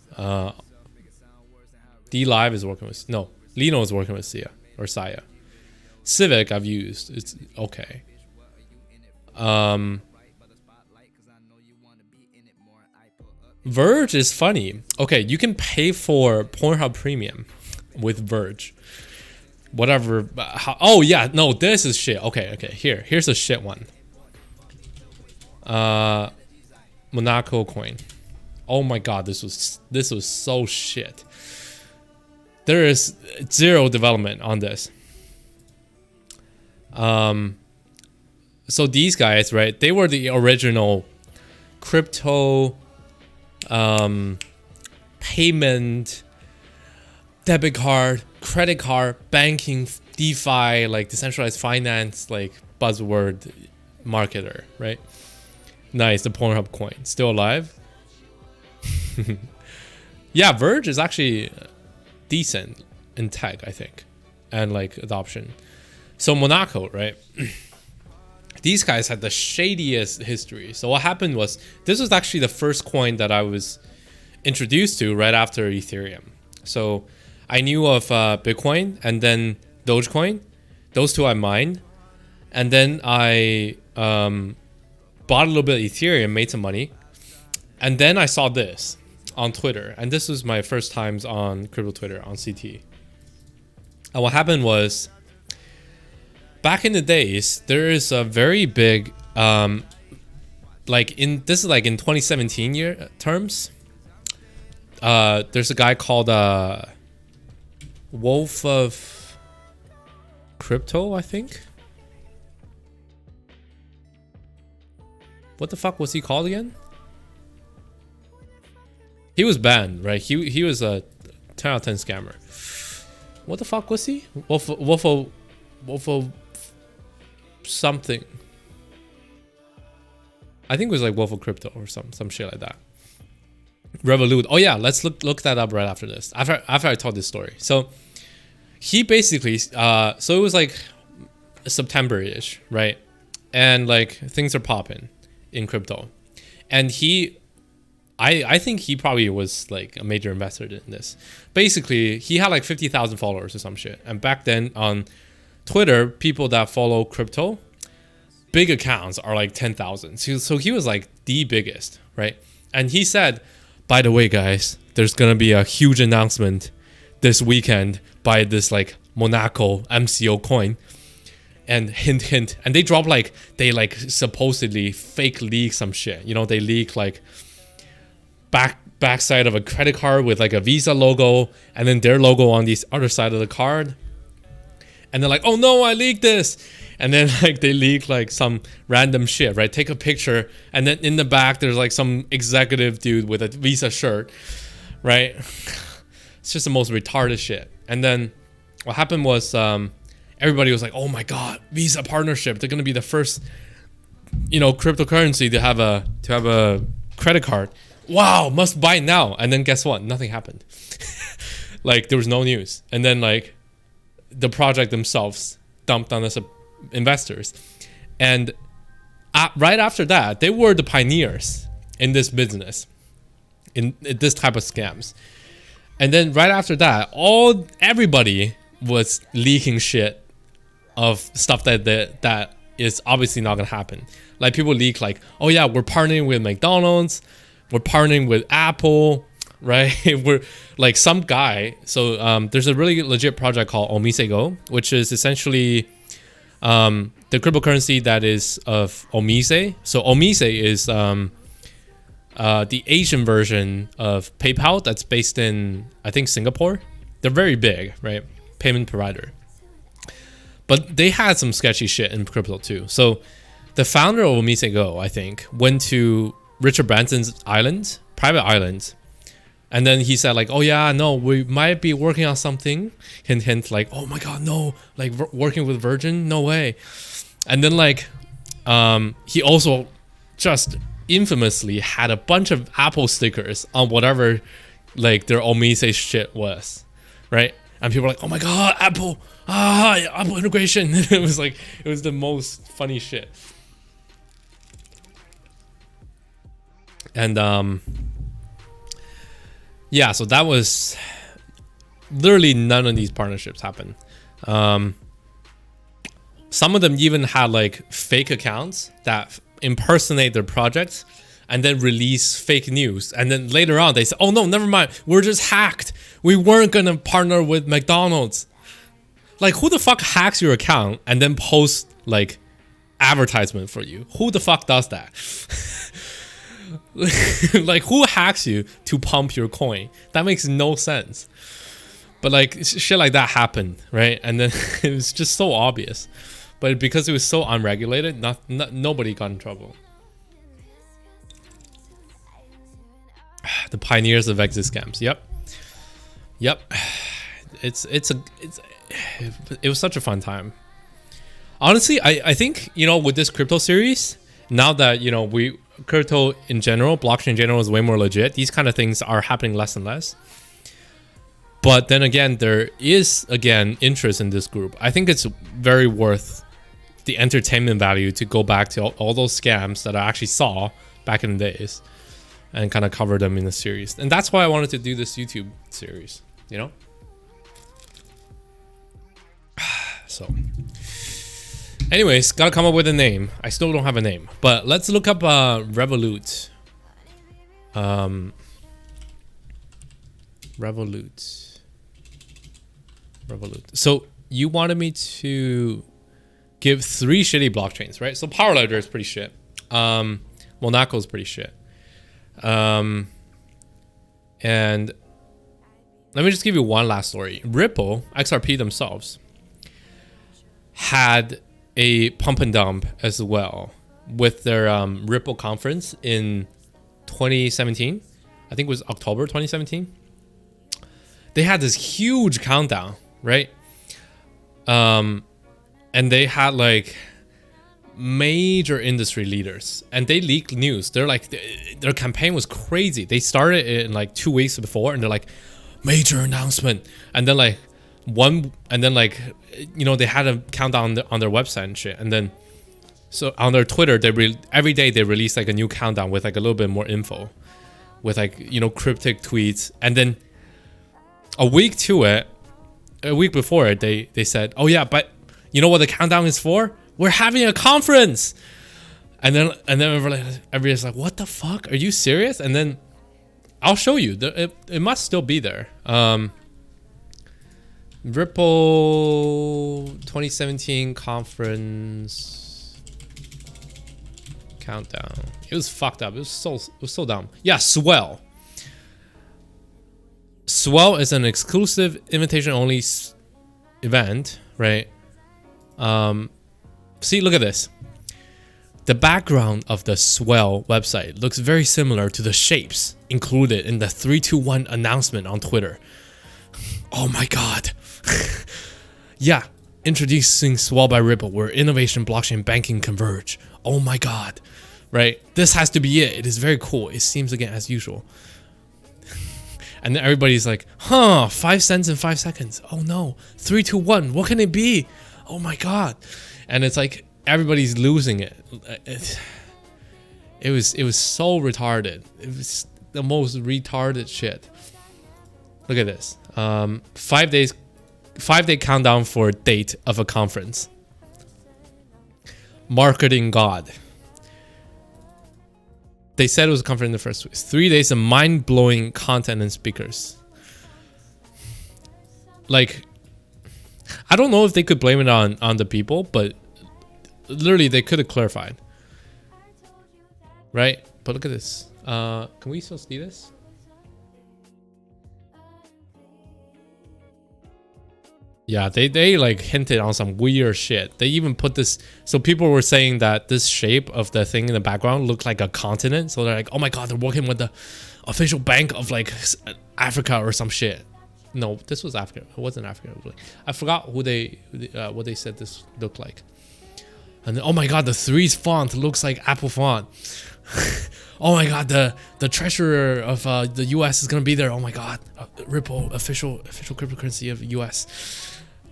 D Live is working with, no, Lino is working with Sia or Saya. Civic I've used. It's okay. Verge is funny. Okay, you can pay for Pornhub Premium with Verge. Whatever. Oh yeah, no, this is shit. Okay, here's a shit one. Monaco coin. Oh my god, this was so shit. There is zero development on this. So these guys, right? They were the original crypto payment, debit card, credit card, banking, DeFi, like decentralized finance, like buzzword marketer, right? Nice, the Pornhub coin. Still alive? Yeah, Verge is actually decent in tech, I think, and like adoption. So Monaco, right? These guys had the shadiest history. So what happened was, this was actually the first coin that I was introduced to right after Ethereum. So I knew of Bitcoin and then Dogecoin. Those two I mined. And then I bought a little bit of Ethereum, made some money. And then I saw this on Twitter. And this was my first times on crypto Twitter, on CT. And what happened was, back in the days, there is a very big, this is like in 2017 year terms. There's a guy called Wolf of Crypto, I think. What the fuck was he called again? He was banned, right? He was a 10 out of 10 scammer. What the fuck was he? Wolf of something. I think it was like Wolf of Crypto or some shit like that. Revolut. Oh yeah, let's look that up right after this. After I told this story. So he basically so it was like September-ish, right? And like things are popping in crypto. And I think he probably was like a major investor in this. Basically, he had like 50,000 followers or some shit. And back then on Twitter, people that follow crypto, big accounts are like 10,000. So he was like the biggest, right? And he said, by the way, guys, there's going to be a huge announcement this weekend by this like Monaco MCO coin. And hint, hint. And they drop like, they like supposedly fake leak some shit. You know, they leak like backside of a credit card with like a Visa logo and then their logo on the other side of the card. And they're like, oh no, I leaked this. And then like they leak like some random shit, right? Take a picture and then in the back there's like some executive dude with a Visa shirt, right? It's just the most retarded shit. And then what happened was everybody was like, oh my god, Visa partnership, they're gonna be the first, cryptocurrency to have a credit card. Wow, must buy now. And then guess what? Nothing happened. Like there was no news. And then like the project themselves dumped on us investors. And right after that, they were the pioneers in this business, in this type of scams. And then right after that, everybody was leaking shit of stuff that is obviously not gonna happen. Like people leak like, oh yeah, we're partnering with McDonald's, we're partnering with Apple, right? We're like some guy. So there's a really legit project called Omise Go, which is essentially the cryptocurrency that is of Omise. So Omise is the Asian version of PayPal that's based in, I think, Singapore. They're very big, right? Payment provider. But they had some sketchy shit in crypto too. So the founder of Omise Go, I think, went to Richard Branson's island, private island. And then he said like, oh yeah, no, we might be working on something. Hint, hint, like, oh my God, no, like working with Virgin, no way. And then like, he also just infamously had a bunch of Apple stickers on whatever like their Omise shit was, right? And people were like, oh my God, Apple, Apple integration. It was the most funny shit. And yeah, so that was literally none of these partnerships happened. Some of them even had like fake accounts that impersonate their projects and then release fake news. And then later on they say, oh no, never mind, we're just hacked. We weren't gonna partner with McDonald's. Like who the fuck hacks your account and then posts like advertisement for you? Who the fuck does that? Like who hacks you to pump your coin? That makes no sense. But like shit like that happened, right? And then it was just so obvious. But because it was so unregulated, nobody got in trouble. The pioneers of exit scams. Yep. It was such a fun time. Honestly, I think, with this crypto series, now that, crypto in general, blockchain in general is way more legit, these kind of things are happening less and less. But then again, there is, interest in this group. I think it's very worth the entertainment value to go back to all those scams that I actually saw back in the days and kind of cover them in a series. And that's why I wanted to do this YouTube series, So anyways, gotta come up with a name. I still don't have a name, but let's look up Revolut. Revolut. So you wanted me to give 3 shitty blockchains, right? So Power Ledger is pretty shit. Monaco is pretty shit. And let me just give you one last story. Ripple, XRP themselves, had a pump and dump as well with their Ripple conference in 2017. I think it was October 2017. They had this huge countdown, right? And they had like major industry leaders and they leaked news. They're like, their campaign was crazy. They started in like 2 weeks before and they're like, major announcement. And then like they had a countdown on their website and shit. And then so on their Twitter, every day they release like a new countdown with like a little bit more info with like, cryptic tweets. And then a week before it, they said, oh yeah, but you know what the countdown is for? We're having a conference. And then everybody's like, what the fuck? Are you serious? And then I'll show you. It must still be there. Ripple 2017 conference countdown. It was fucked up. It was so dumb. Yeah, Swell. Swell is an exclusive invitation-only event, right? See, look at this. The background of the Swell website looks very similar to the shapes included in the 321 announcement on Twitter. Oh my god. Yeah, introducing Swell by Ripple, where innovation, blockchain, banking converge. Oh my god, right? This has to be it. It is very cool. It seems again as usual. And then everybody's like, huh, 5 cents in 5 seconds. Oh no, 3, 2, 1. What can it be? Oh my god. And it's like everybody's losing it. It was so retarded. It was the most retarded shit. Look at this. 5-day countdown for date of a conference. Marketing god. They said it was a conference in the first week. 3 days of mind-blowing content and speakers. Like, I don't know if they could blame it on the people, but literally they could have clarified. Right? But look at this. Can we still see this? Yeah, they like hinted on some weird shit. They even put this, so people were saying that this shape of the thing in the background looked like a continent. So they're like, oh my god, they're working with the official bank of like Africa or some shit. No, this was Africa. It wasn't Africa. It was like, I forgot what they said this looked like. And then, oh my god, the 3's font looks like Apple font. Oh my god, the treasurer of the US is gonna be there. Oh my god, Ripple official cryptocurrency of US.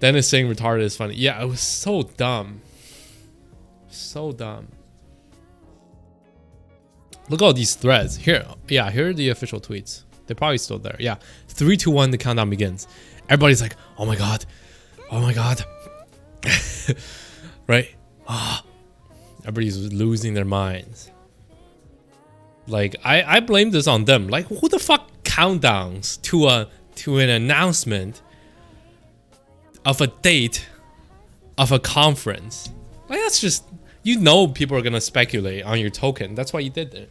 Then it's saying retarded is funny. Yeah, it was so dumb. So dumb. Look at all these threads. Here, yeah, here are the official tweets. They're probably still there. Yeah. 3, 2, 1, the countdown begins. Everybody's like, oh my god. Oh my god. Right? Ah. Everybody's losing their minds. Like, I blame this on them. Like, who the fuck countdowns to an announcement of a date of a conference? Like, that's just, you know, people are gonna speculate on your token. That's why you did it.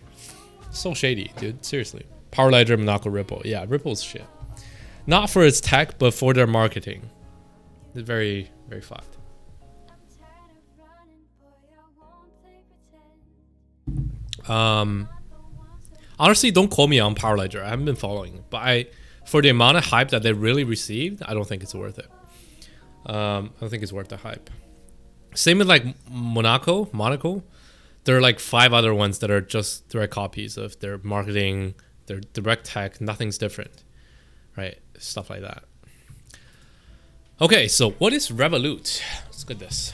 So shady, dude. Seriously. Power Ledger, Monaco, Ripple. Yeah, Ripple's shit. Not for its tech, but for their marketing. It's very, very fucked. Honestly, don't quote me on Power Ledger. I haven't been following, but for the amount of hype that they really received, I don't think it's worth it. I don't think it's worth the hype. Same with like Monaco. There are like 5 other ones that are just direct copies of their marketing, their direct tech. Nothing's different, right? Stuff like that. Okay, so what is Revolut? Let's look at this.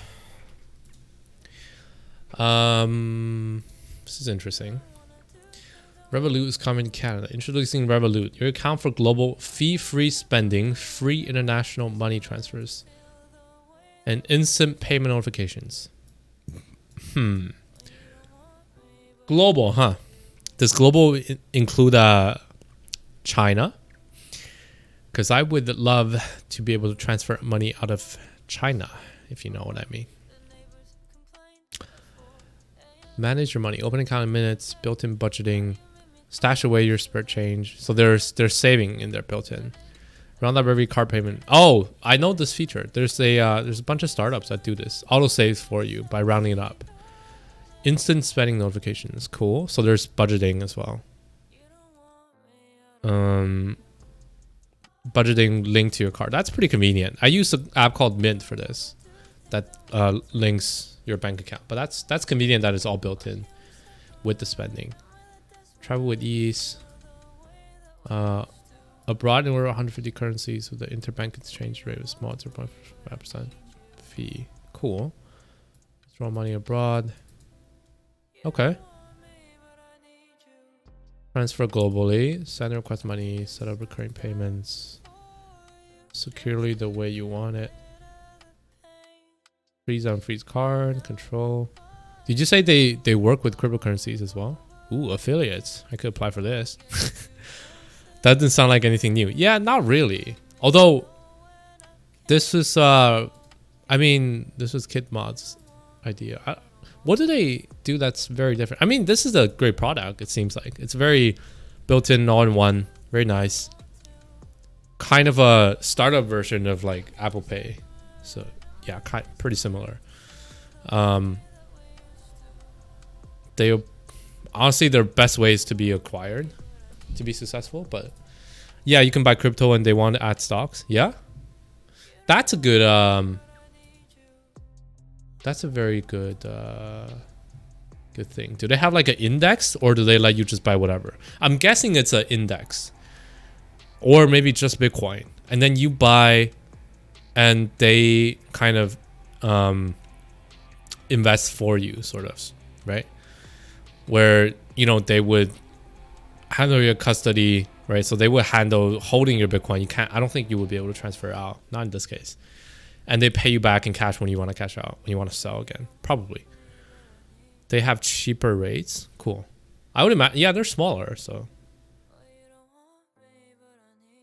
This is interesting. Revolut is coming to Canada. Introducing Revolut, your account for global fee-free spending, free international money transfers, and instant payment notifications. Global, huh? Does global include China? Because I would love to be able to transfer money out of China, if you know what I mean. Manage your money. Open account in minutes. Built-in budgeting. Stash away your spare change. So they're saving in their built-in. Round up every card payment. Oh, I know this feature. There's a bunch of startups that do this. Auto saves for you by rounding it up. Instant spending notifications. Cool. So there's budgeting as well. Budgeting linked to your card. That's pretty convenient. I use an app called Mint for this. That links your bank account. But that's convenient that it's all built in with the spending. Travel with ease. Abroad in over 150 currencies with the interbank exchange rate was small, 0.5% fee. Cool. Throw money abroad. Okay. Transfer globally. Send and request money. Set up recurring payments. Securely the way you want it. Freeze on freeze card. Control. Did you say they work with cryptocurrencies as well? Ooh, affiliates. I could apply for this. That doesn't sound like anything new. Yeah, not really. Although, this is, this was KidMod's idea. What do they do that's very different? I mean, this is a great product, it seems like. It's very built-in, all-in-one. Very nice. Kind of a startup version of, like, Apple Pay. So, yeah, pretty similar. Honestly, their best ways to be acquired, to be successful. But yeah, you can buy crypto and they want to add stocks. Yeah, that's a good That's a very good good thing. Do they have like an index, or do they let you just buy whatever? I'm guessing it's an index, or maybe just Bitcoin, and then you buy, and they kind of invest for you, sort of, right? Where, you know, they would handle your custody, right? So they would handle holding your Bitcoin. You can't, I don't think you would be able to transfer it out, not in this case. And they pay you back in cash when you want to cash out, when you want to sell again, probably. They have cheaper rates. Cool. I would imagine, yeah, they're smaller, so.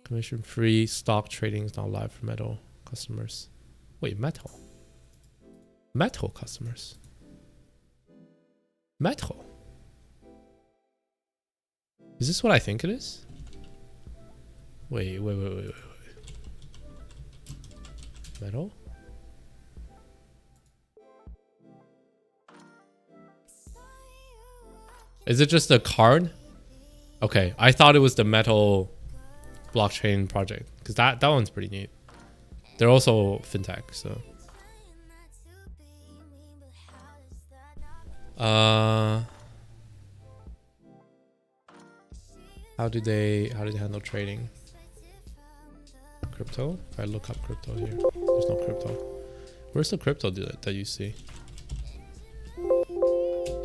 Commission free stock trading is not live for metal customers. Wait, metal customers. Metal. Is this what I think it is? Wait. Metal? Is it just a card? Okay, I thought it was the metal blockchain project, because that one's pretty neat. They're also fintech, so. How do they handle trading? Crypto? If I look up crypto here, there's no crypto. Where's the crypto that you see?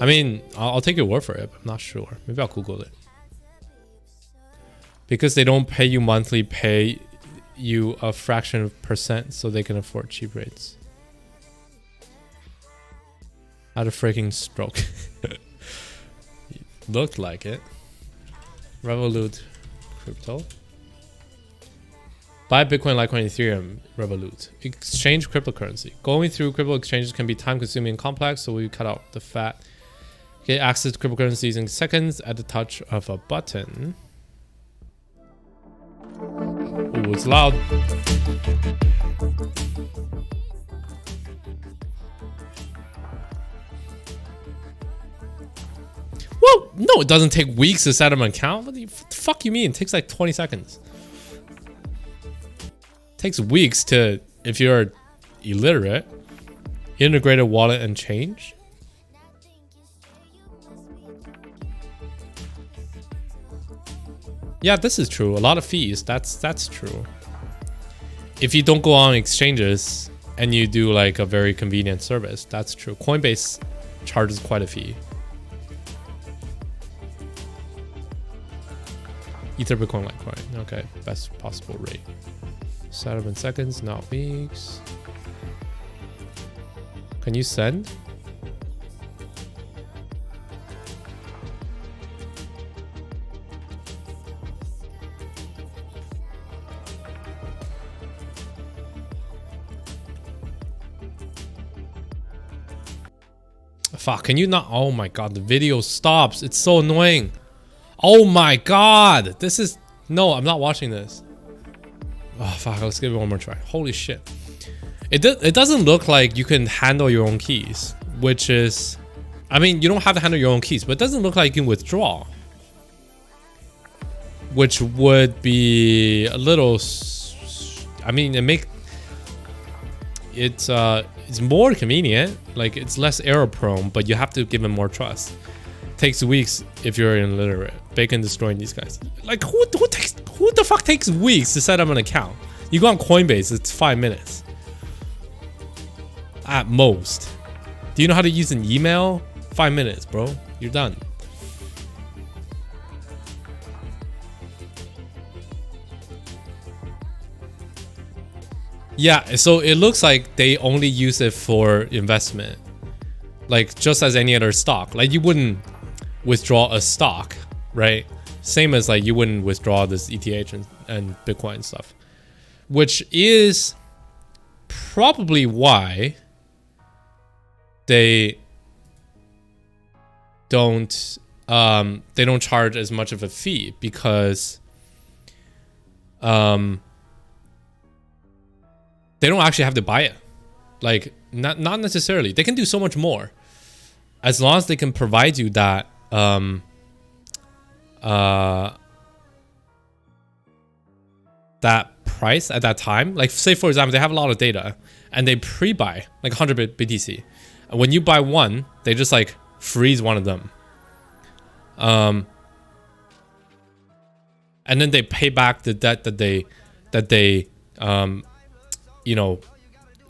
I mean, I'll take your word for it, but I'm not sure. Maybe I'll Google it. Because they don't pay you monthly, pay you a fraction of percent so they can afford cheap rates. Had a freaking stroke. Looked like it. Revolut crypto. Buy Bitcoin, Litecoin, Ethereum, Revolut. Exchange cryptocurrency. Going through crypto exchanges can be time consuming and complex, so we cut out the fat. Get access to cryptocurrencies in seconds at the touch of a button. Ooh, it's loud. Well, no, it doesn't take weeks to set up an account. What the fuck you mean? It takes like 20 seconds. It takes weeks to, if you're illiterate, integrate a wallet and change. Yeah, this is true. A lot of fees. That's true. If you don't go on exchanges and you do like a very convenient service, that's true. Coinbase charges quite a fee. Ether, Bitcoin, Litecoin. Okay, best possible rate. Set up in seconds, not weeks. Can you send? Fuck, can you not? Oh my god, the video stops. It's so annoying. Oh my god, this is, no, I'm not watching this. Oh fuck, let's give it one more try. Holy shit. It doesn't look like you can handle your own keys, which is, I mean, you don't have to handle your own keys, but it doesn't look like you can withdraw, which would be a little, I mean, it's more convenient, like it's less error prone, but you have to give them more trust. Takes weeks if you're illiterate. Bacon destroying these guys. Like who the fuck takes weeks to set up an account? You go on Coinbase, it's 5 minutes at most. Do you know how to use an email? 5 minutes, bro. You're done. Yeah, so it looks like they only use it for investment, like just as any other stock. Like you wouldn't withdraw a stock, right? Same as like you wouldn't withdraw this ETH and Bitcoin stuff, which is probably why they don't charge as much of a fee, because they don't actually have to buy it. Like not necessarily. They can do so much more as long as they can provide you that that price at that time. Like say for example, they have a lot of data and they pre-buy like 100 BTC. And when you buy one, they just like freeze one of them. And then they pay back the debt that they you know,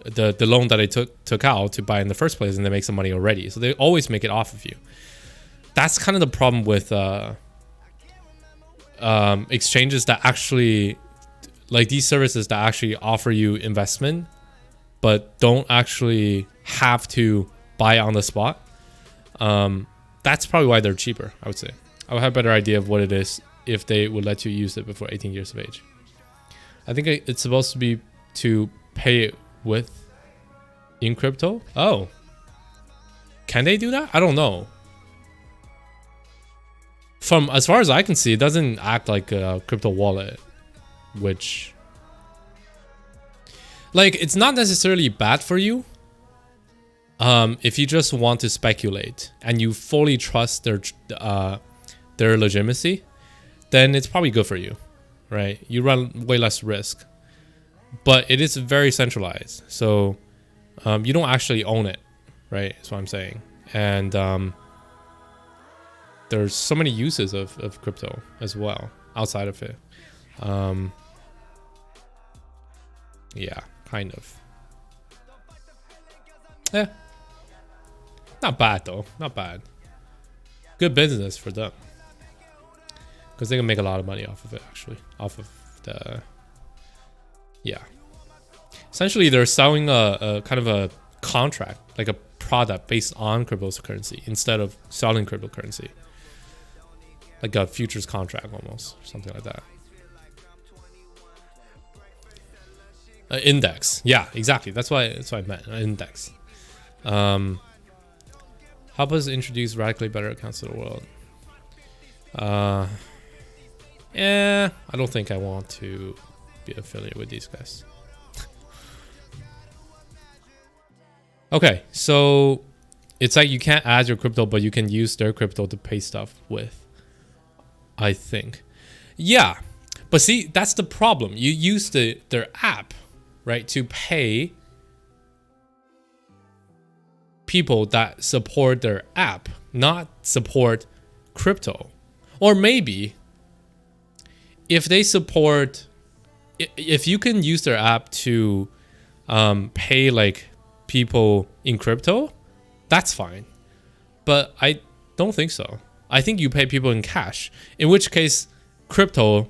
the loan that they took out to buy in the first place, and they make some money already. So they always make it off of you. That's kind of the problem with exchanges that actually, like these services that actually offer you investment, but don't actually have to buy on the spot. That's probably why they're cheaper, I would say. I would have a better idea of what it is if they would let you use it before 18 years of age. I think it's supposed to be to pay it with in crypto. Oh, can they do that? I don't know. From as far as I can see, it doesn't act like a crypto wallet, which, like, it's not necessarily bad for you. If you just want to speculate and you fully trust their legitimacy, then it's probably good for you, right? You run way less risk, but it is very centralized, so you don't actually own it, right? That's what I'm saying. And there's so many uses of crypto as well outside of it. Yeah, kind of. Yeah, not bad though, not bad. Good business for them, because they can make a lot of money off of it, actually, off of the, yeah. Essentially, they're selling a kind of a contract, like a product based on cryptocurrency instead of selling cryptocurrency, like a futures contract almost, something like that. Index, yeah, exactly. That's what I meant. An index. Help us introduce radically better accounts to the world. Yeah, I don't think I want to be affiliated with these guys. Okay, so it's like you can't add your crypto, but you can use their crypto to pay stuff with, I think. Yeah, but see, that's the problem. You use their app, right, to pay people that support their app, not support crypto. Or maybe if they support, if you can use their app to pay like people in crypto, that's fine. But I don't think so. I think you pay people in cash, in which case crypto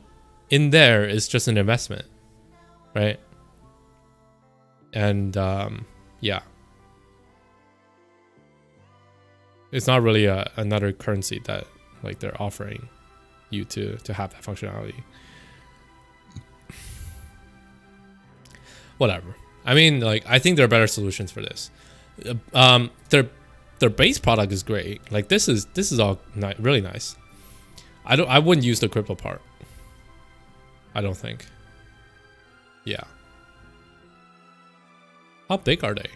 in there is just an investment, right? And yeah, it's not really another currency that like they're offering you to have that functionality. Whatever. I mean, like, I think there are better solutions for this. Their base product is great. Like, this is all really nice. I wouldn't use the crypto part, I don't think. Yeah. How big are they?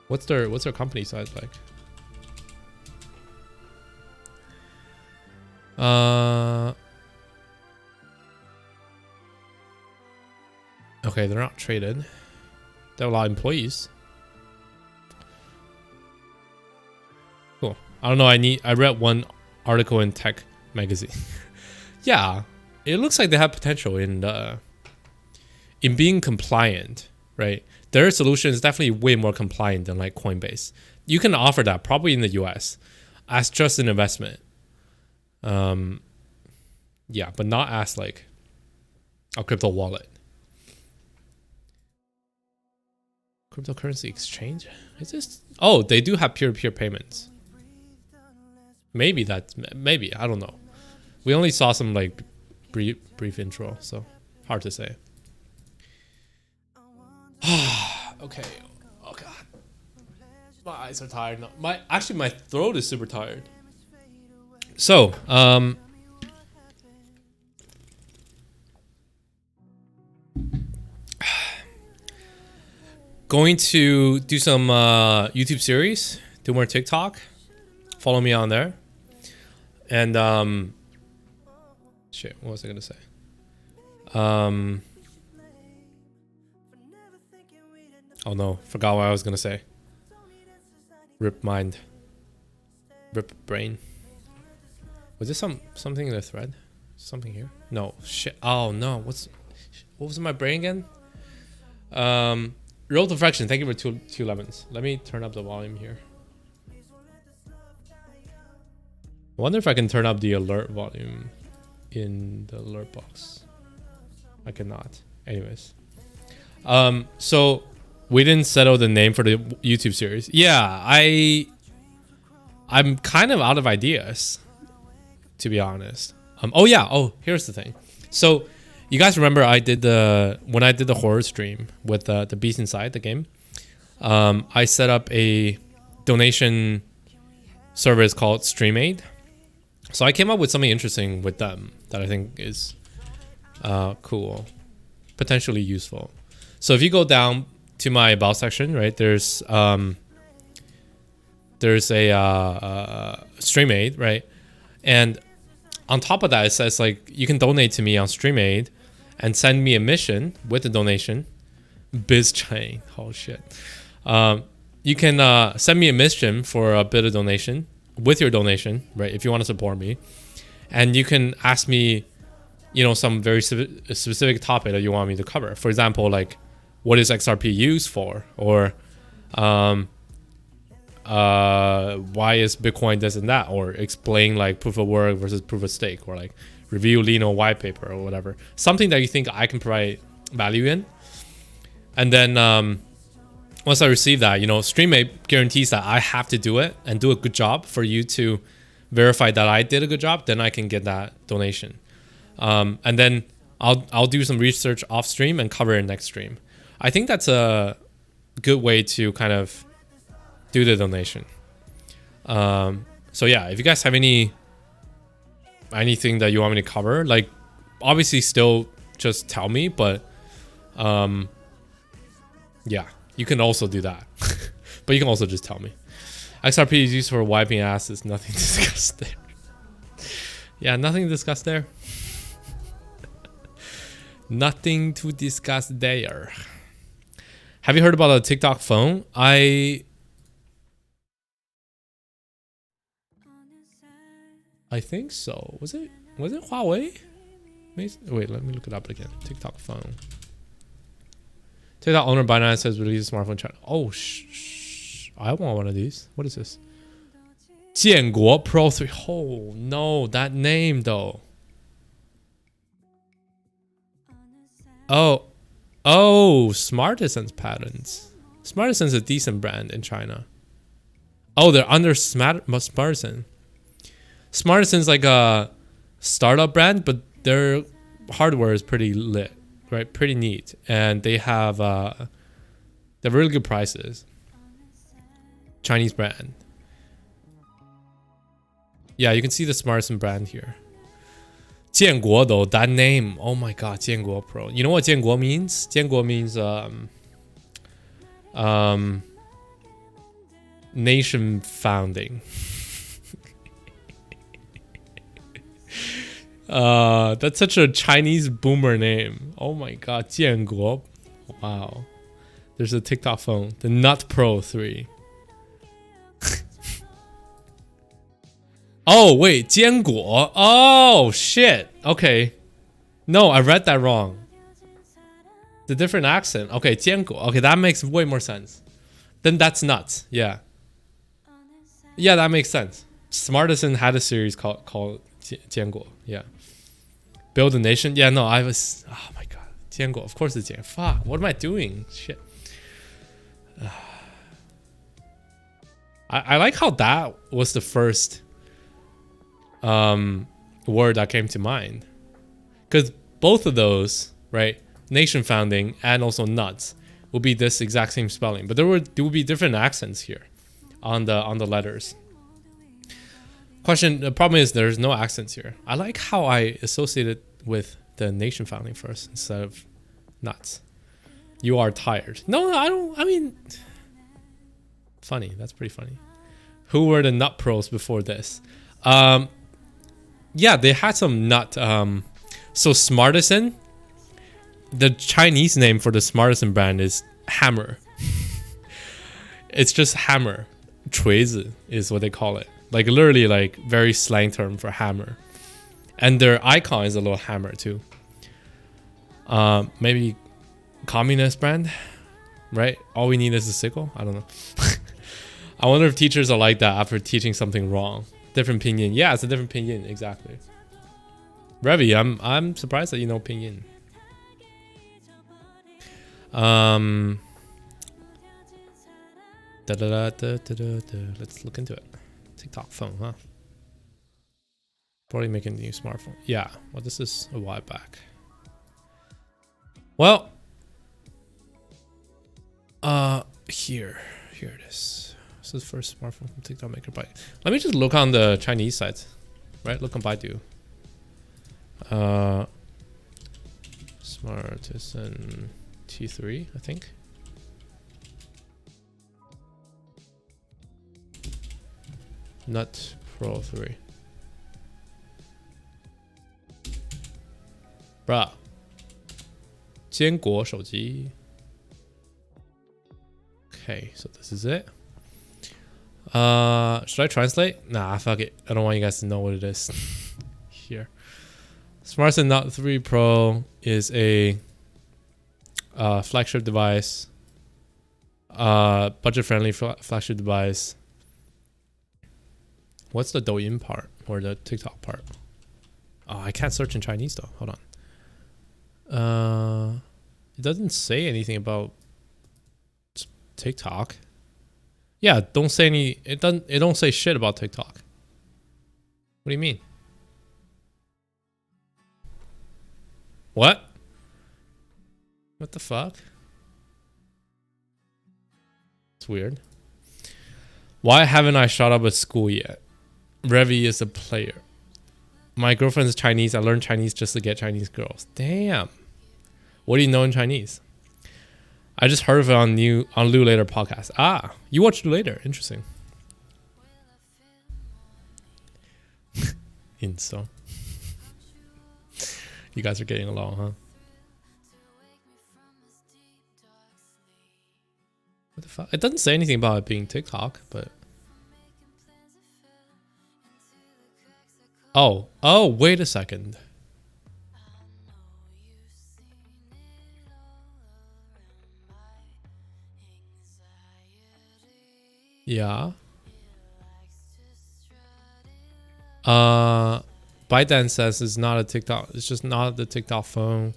What's their company size like? Okay, they're not traded. They have a lot of employees. Cool. I don't know. I read one article in Tech magazine. Yeah, it looks like they have potential in being compliant, right? Their solution is definitely way more compliant than like Coinbase. You can offer that probably in the US as just an investment. Yeah, but not as like a crypto wallet. Cryptocurrency exchange? Is this? Oh, they do have peer-to-peer payments. Maybe I don't know. We only saw some like brief intro, so hard to say. Okay. Oh god. My eyes are tired now. My throat is super tired. So, going to do some YouTube series, do more TikTok. Follow me on there. And shit, what was I gonna say? Oh no, forgot what I was gonna say. Rip mind. Rip brain. Was this something in the thread? Something here? No. Shit. Oh no. What was in my brain again? Roll to fraction. Thank you for two lemons. Let me turn up the volume here. I wonder if I can turn up the alert volume in the alert box. I cannot. Anyways. So we didn't settle the name for the YouTube series. Yeah, I'm kind of out of ideas, to be honest. Oh yeah. Oh, here's the thing. So you guys remember when I did the horror stream with the Beast Inside the game? I set up a donation service called StreamAid. So I came up with something interesting with them that I think is cool, potentially useful. So if you go down to my about section, right, there's a StreamAid, right, and on top of that it says like you can donate to me on StreamAid and send me a mission with the donation. BizChain, oh shit. You can send me a mission for a bit of donation with your donation, right, if you want to support me, and you can ask me, you know, some very specific topic that you want me to cover. For example, like what is XRP used for, or why is Bitcoin this and that, or explain like proof of work versus proof of stake, or like review Lino white paper or whatever, something that you think I can provide value in. And then once I receive that, you know, StreamAid guarantees that I have to do it and do a good job for you to verify that I did a good job. Then I can get that donation, and then I'll do some research off stream and cover it next stream. I think that's a good way to kind of do the donation. So yeah, if you guys have anything that you want me to cover, like obviously still just tell me, but yeah, you can also do that. But you can also just tell me. XRP is used for wiping asses. Nothing discussed there. Yeah, nothing discussed there. Nothing to discuss there. Have you heard about a TikTok phone? I think so. Was it Huawei? Wait, let me look it up again. TikTok phone. TikTok owner Binance says release a smartphone chat. Oh, I want one of these. What is this? Jianguo Pro 3. Oh no, that name though. Oh, Smartisan's patents. Smartisan's a decent brand in China. Oh, they're under Smartisan. Smartisan's like a startup brand, but their hardware is pretty lit, right? Pretty neat, and they have really good prices. Chinese brand. Yeah, you can see the Smartisan brand here. Jianguo though, that name. Oh my god, Jianguo Pro. You know what Jianguo means? Jianguo means nation founding. That's such a Chinese boomer name. Oh my god, Jianguo. Wow. There's a TikTok phone, the Nut Pro 3. Oh wait, Jianguo. Oh shit. Okay. No, I read that wrong. The different accent. Okay, Jianguo. Okay, that makes way more sense. Then that's nuts. Yeah. Yeah, that makes sense. Smartisan had a series called Jianguo. Yeah. Build a nation. Yeah, no, I was. Oh my god, Jianguo. Of course it's Jianguo. Fuck. What am I doing? Shit. I like how that was the first word that came to mind, because both of those, right, nation founding and also nuts, will be this exact same spelling, but there will be different accents here on the letters. The problem is there's no accents here. I like how I associated with the nation founding first instead of nuts. You are tired. No, I don't. I mean, funny. That's pretty funny. Who were the nut pros before this? Yeah, they had some nut. So Smartisan, the Chinese name for the Smartisan brand is Hammer. It's just Hammer. 锤子 is what they call it. Like literally like very slang term for hammer. And their icon is a little hammer too. Maybe communist brand, right? All we need is a sickle. I don't know. I wonder if teachers are like that after teaching something wrong. Different pinyin. Yeah, it's a different pinyin. Exactly. Revi, I'm surprised that you know pinyin. Let's look into it. TikTok phone, huh? Probably making a new smartphone. Yeah. Well, this is a while back. Well, here it is. This is the first smartphone from TikTok maker. By let me just look on the Chinese site, right? Look on Baidu. Smartisan T3, I think. Nut Pro 3. Bruh. 坚果手机. Okay, so this is it. Should I translate? Nah, fuck it. I don't want you guys to know what it is. Here. Smartisan Note 3 Pro is a flagship device. Budget-friendly flagship device. What's the Douyin part or the TikTok part? Oh, I can't search in Chinese though. Hold on. It doesn't say anything about TikTok. Yeah, don't say any. It don't say shit about TikTok. What do you mean? What? What the fuck? It's weird. Why haven't I shot up at school yet? Revi is a player. My girlfriend is Chinese. I learned Chinese just to get Chinese girls. Damn. What do you know in Chinese? I just heard of it on Lou Later podcast. Ah, you watched Lou Later. Interesting. Insta. You guys are getting along, huh? What the fuck? It doesn't say anything about it being TikTok, but... Oh, wait a second. Yeah. ByteDance says it's not a TikTok. It's just not the TikTok phone.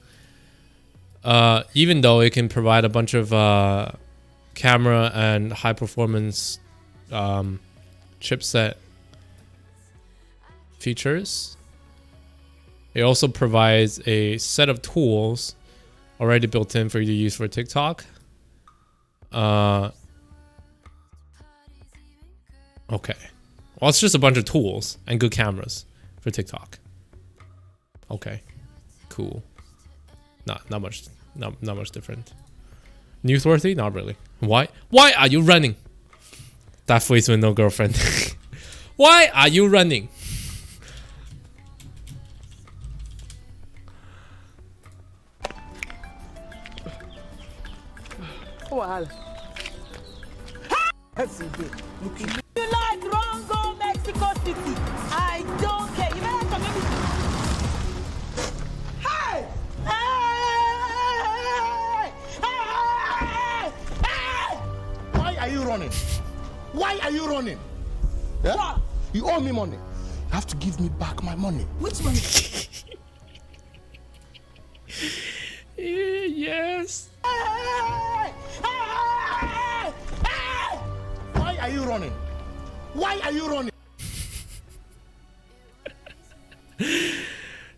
Even though it can provide a bunch of camera and high performance chipset features, it also provides a set of tools already built in for you to use for TikTok. Okay. Well, it's just a bunch of tools and good cameras for TikTok. Okay. Cool. Not much different. Newsworthy? Not really. Why are you running? That face with no girlfriend. Why are you running? Well. You like Rongo, Mexico City? I don't care. You better come here. Hey! Hey! Why are you running? Why are you running? Yeah? What? You owe me money. You have to give me back my money. Which money? Yes. Why are you running? Why are you running?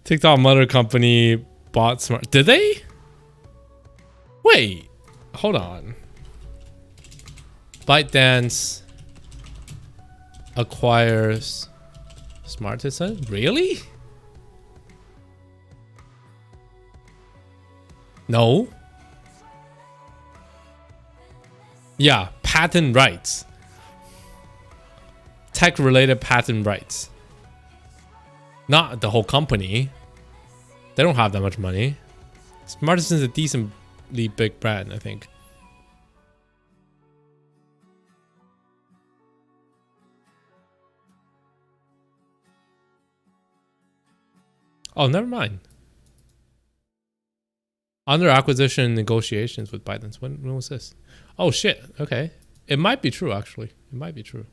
TikTok mother company bought Smart. Did they? Wait. Hold on. ByteDance acquires Smartisan? Really? No. Yeah, patent rights. Tech-related patent rights. Not the whole company. They don't have that much money. Smartisan's a decently big brand, I think. Oh, never mind. Under acquisition negotiations with ByteDance. When was this? Oh shit. Okay. It might be true actually. It might be true.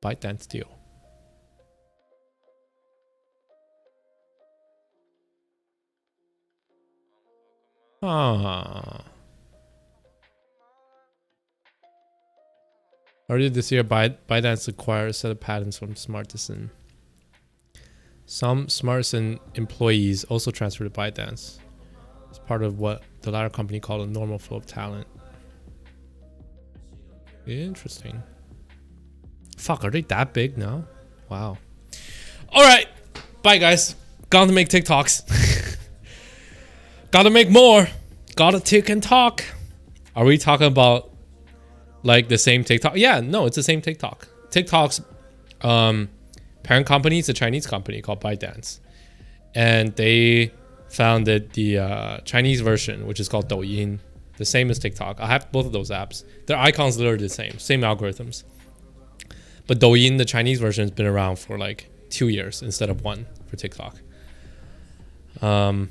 ByteDance deal. Ah. Earlier this year, ByteDance acquired a set of patents from Smartisan. Some Smartisan employees also transferred to ByteDance as part of what the latter company called a normal flow of talent. Interesting. Fuck, are they that big now? Wow. All right. Bye, guys. Gotta make TikToks. Gotta make more. Gotta tick and talk. Are we talking about like the same TikTok? Yeah, no, it's the same TikTok. TikTok's parent company is a Chinese company called ByteDance. And they founded the Chinese version, which is called Douyin. The same as TikTok. I have both of those apps. Their icons literally the same algorithms. But Douyin, the Chinese version, has been around for like 2 years instead of 1 for TikTok. You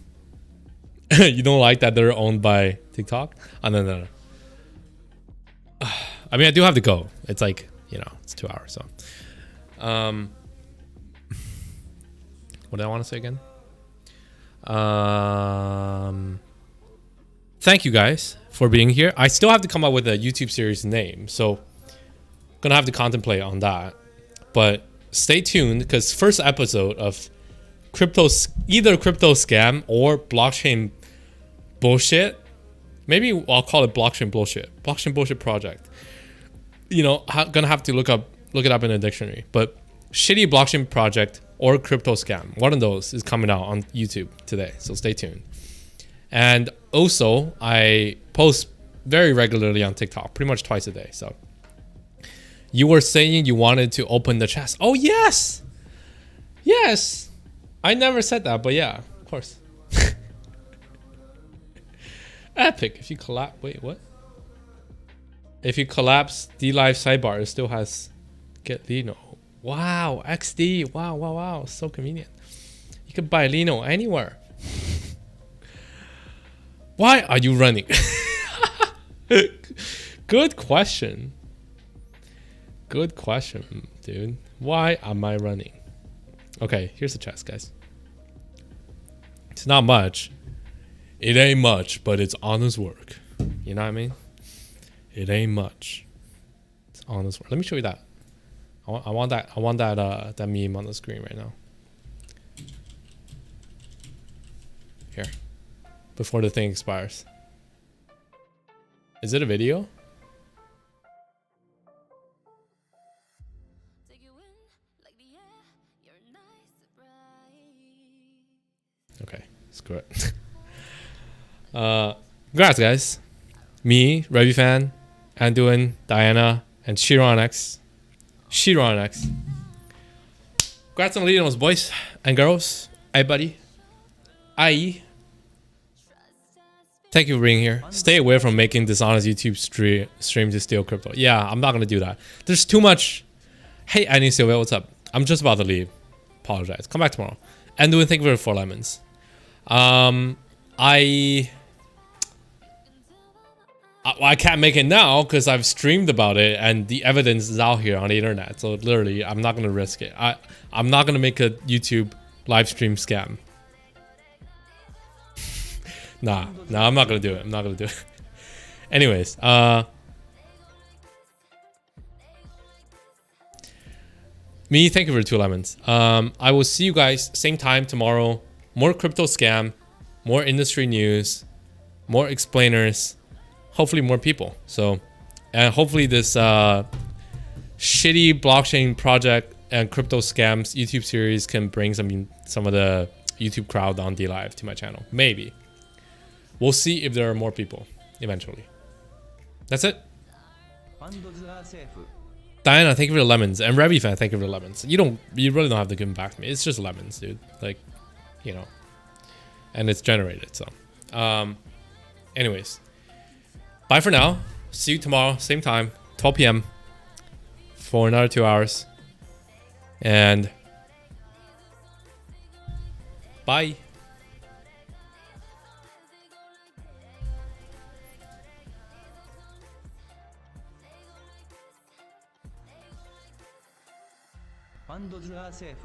don't like that they're owned by TikTok? Oh, no. I mean, I do have to go. It's like, you know, it's 2 hours. So, what did I want to say again? Thank you guys for being here. I still have to come up with a YouTube series name, so gonna have to contemplate on that. But stay tuned because first episode of either crypto scam or blockchain bullshit. Maybe I'll call it blockchain bullshit. Blockchain bullshit project. You know, gonna have to look it up in a dictionary. But shitty blockchain project or crypto scam. One of those is coming out on YouTube today. So stay tuned. And also, I post very regularly on TikTok, pretty much twice a day. So you were saying you wanted to open the chest. Oh, yes. Yes. I never said that, but yeah, of course. Epic. If you collapse, wait, what? If you collapse D-Live sidebar, it still has get Lino. Wow, XD. Wow. So convenient. You can buy Lino anywhere. Why are you running? Good question. Good question, dude. Why am I running? Okay, here's the chest, guys. It's not much. It ain't much, but it's honest work. You know what I mean? It ain't much. It's honest work. Let me show you that. I want that meme on the screen right now. Here. Before the thing expires. Is it a video? Okay, screw it. Congrats, guys. Me, Revifan, Anduin, Diana, and Shiron-X. Congrats on leading those boys and girls. Hey, buddy. Aye. Thank you for being here. Stay away from making dishonest YouTube stream to steal crypto. Yeah, I'm not going to do that. There's too much. Hey, Annie Silva, what's up? I'm just about to leave. Apologize. Come back tomorrow. Anduin, thank you for 4 lemons. I can't make it now because I've streamed about it and the evidence is out here on the internet. So literally, I'm not gonna risk it. I'm not gonna make a YouTube live stream scam. nah, I'm not gonna do it. Anyways, me, thank you for 2 lemons. I will see you guys same time tomorrow. More crypto scam, more industry news, more explainers, hopefully more people. So, and hopefully this shitty blockchain project and crypto scams YouTube series can bring some of the YouTube crowd on D-Live to my channel. Maybe. We'll see if there are more people eventually. That's it. Diana, thank you for the lemons. And Revifan, thank you for the lemons. You really don't have to give them back to me. It's just lemons, dude. Like, you know, and it's generated. So, anyways, bye for now. See you tomorrow, same time, 12 p.m. for another 2 hours. And Bye. Funds are safe.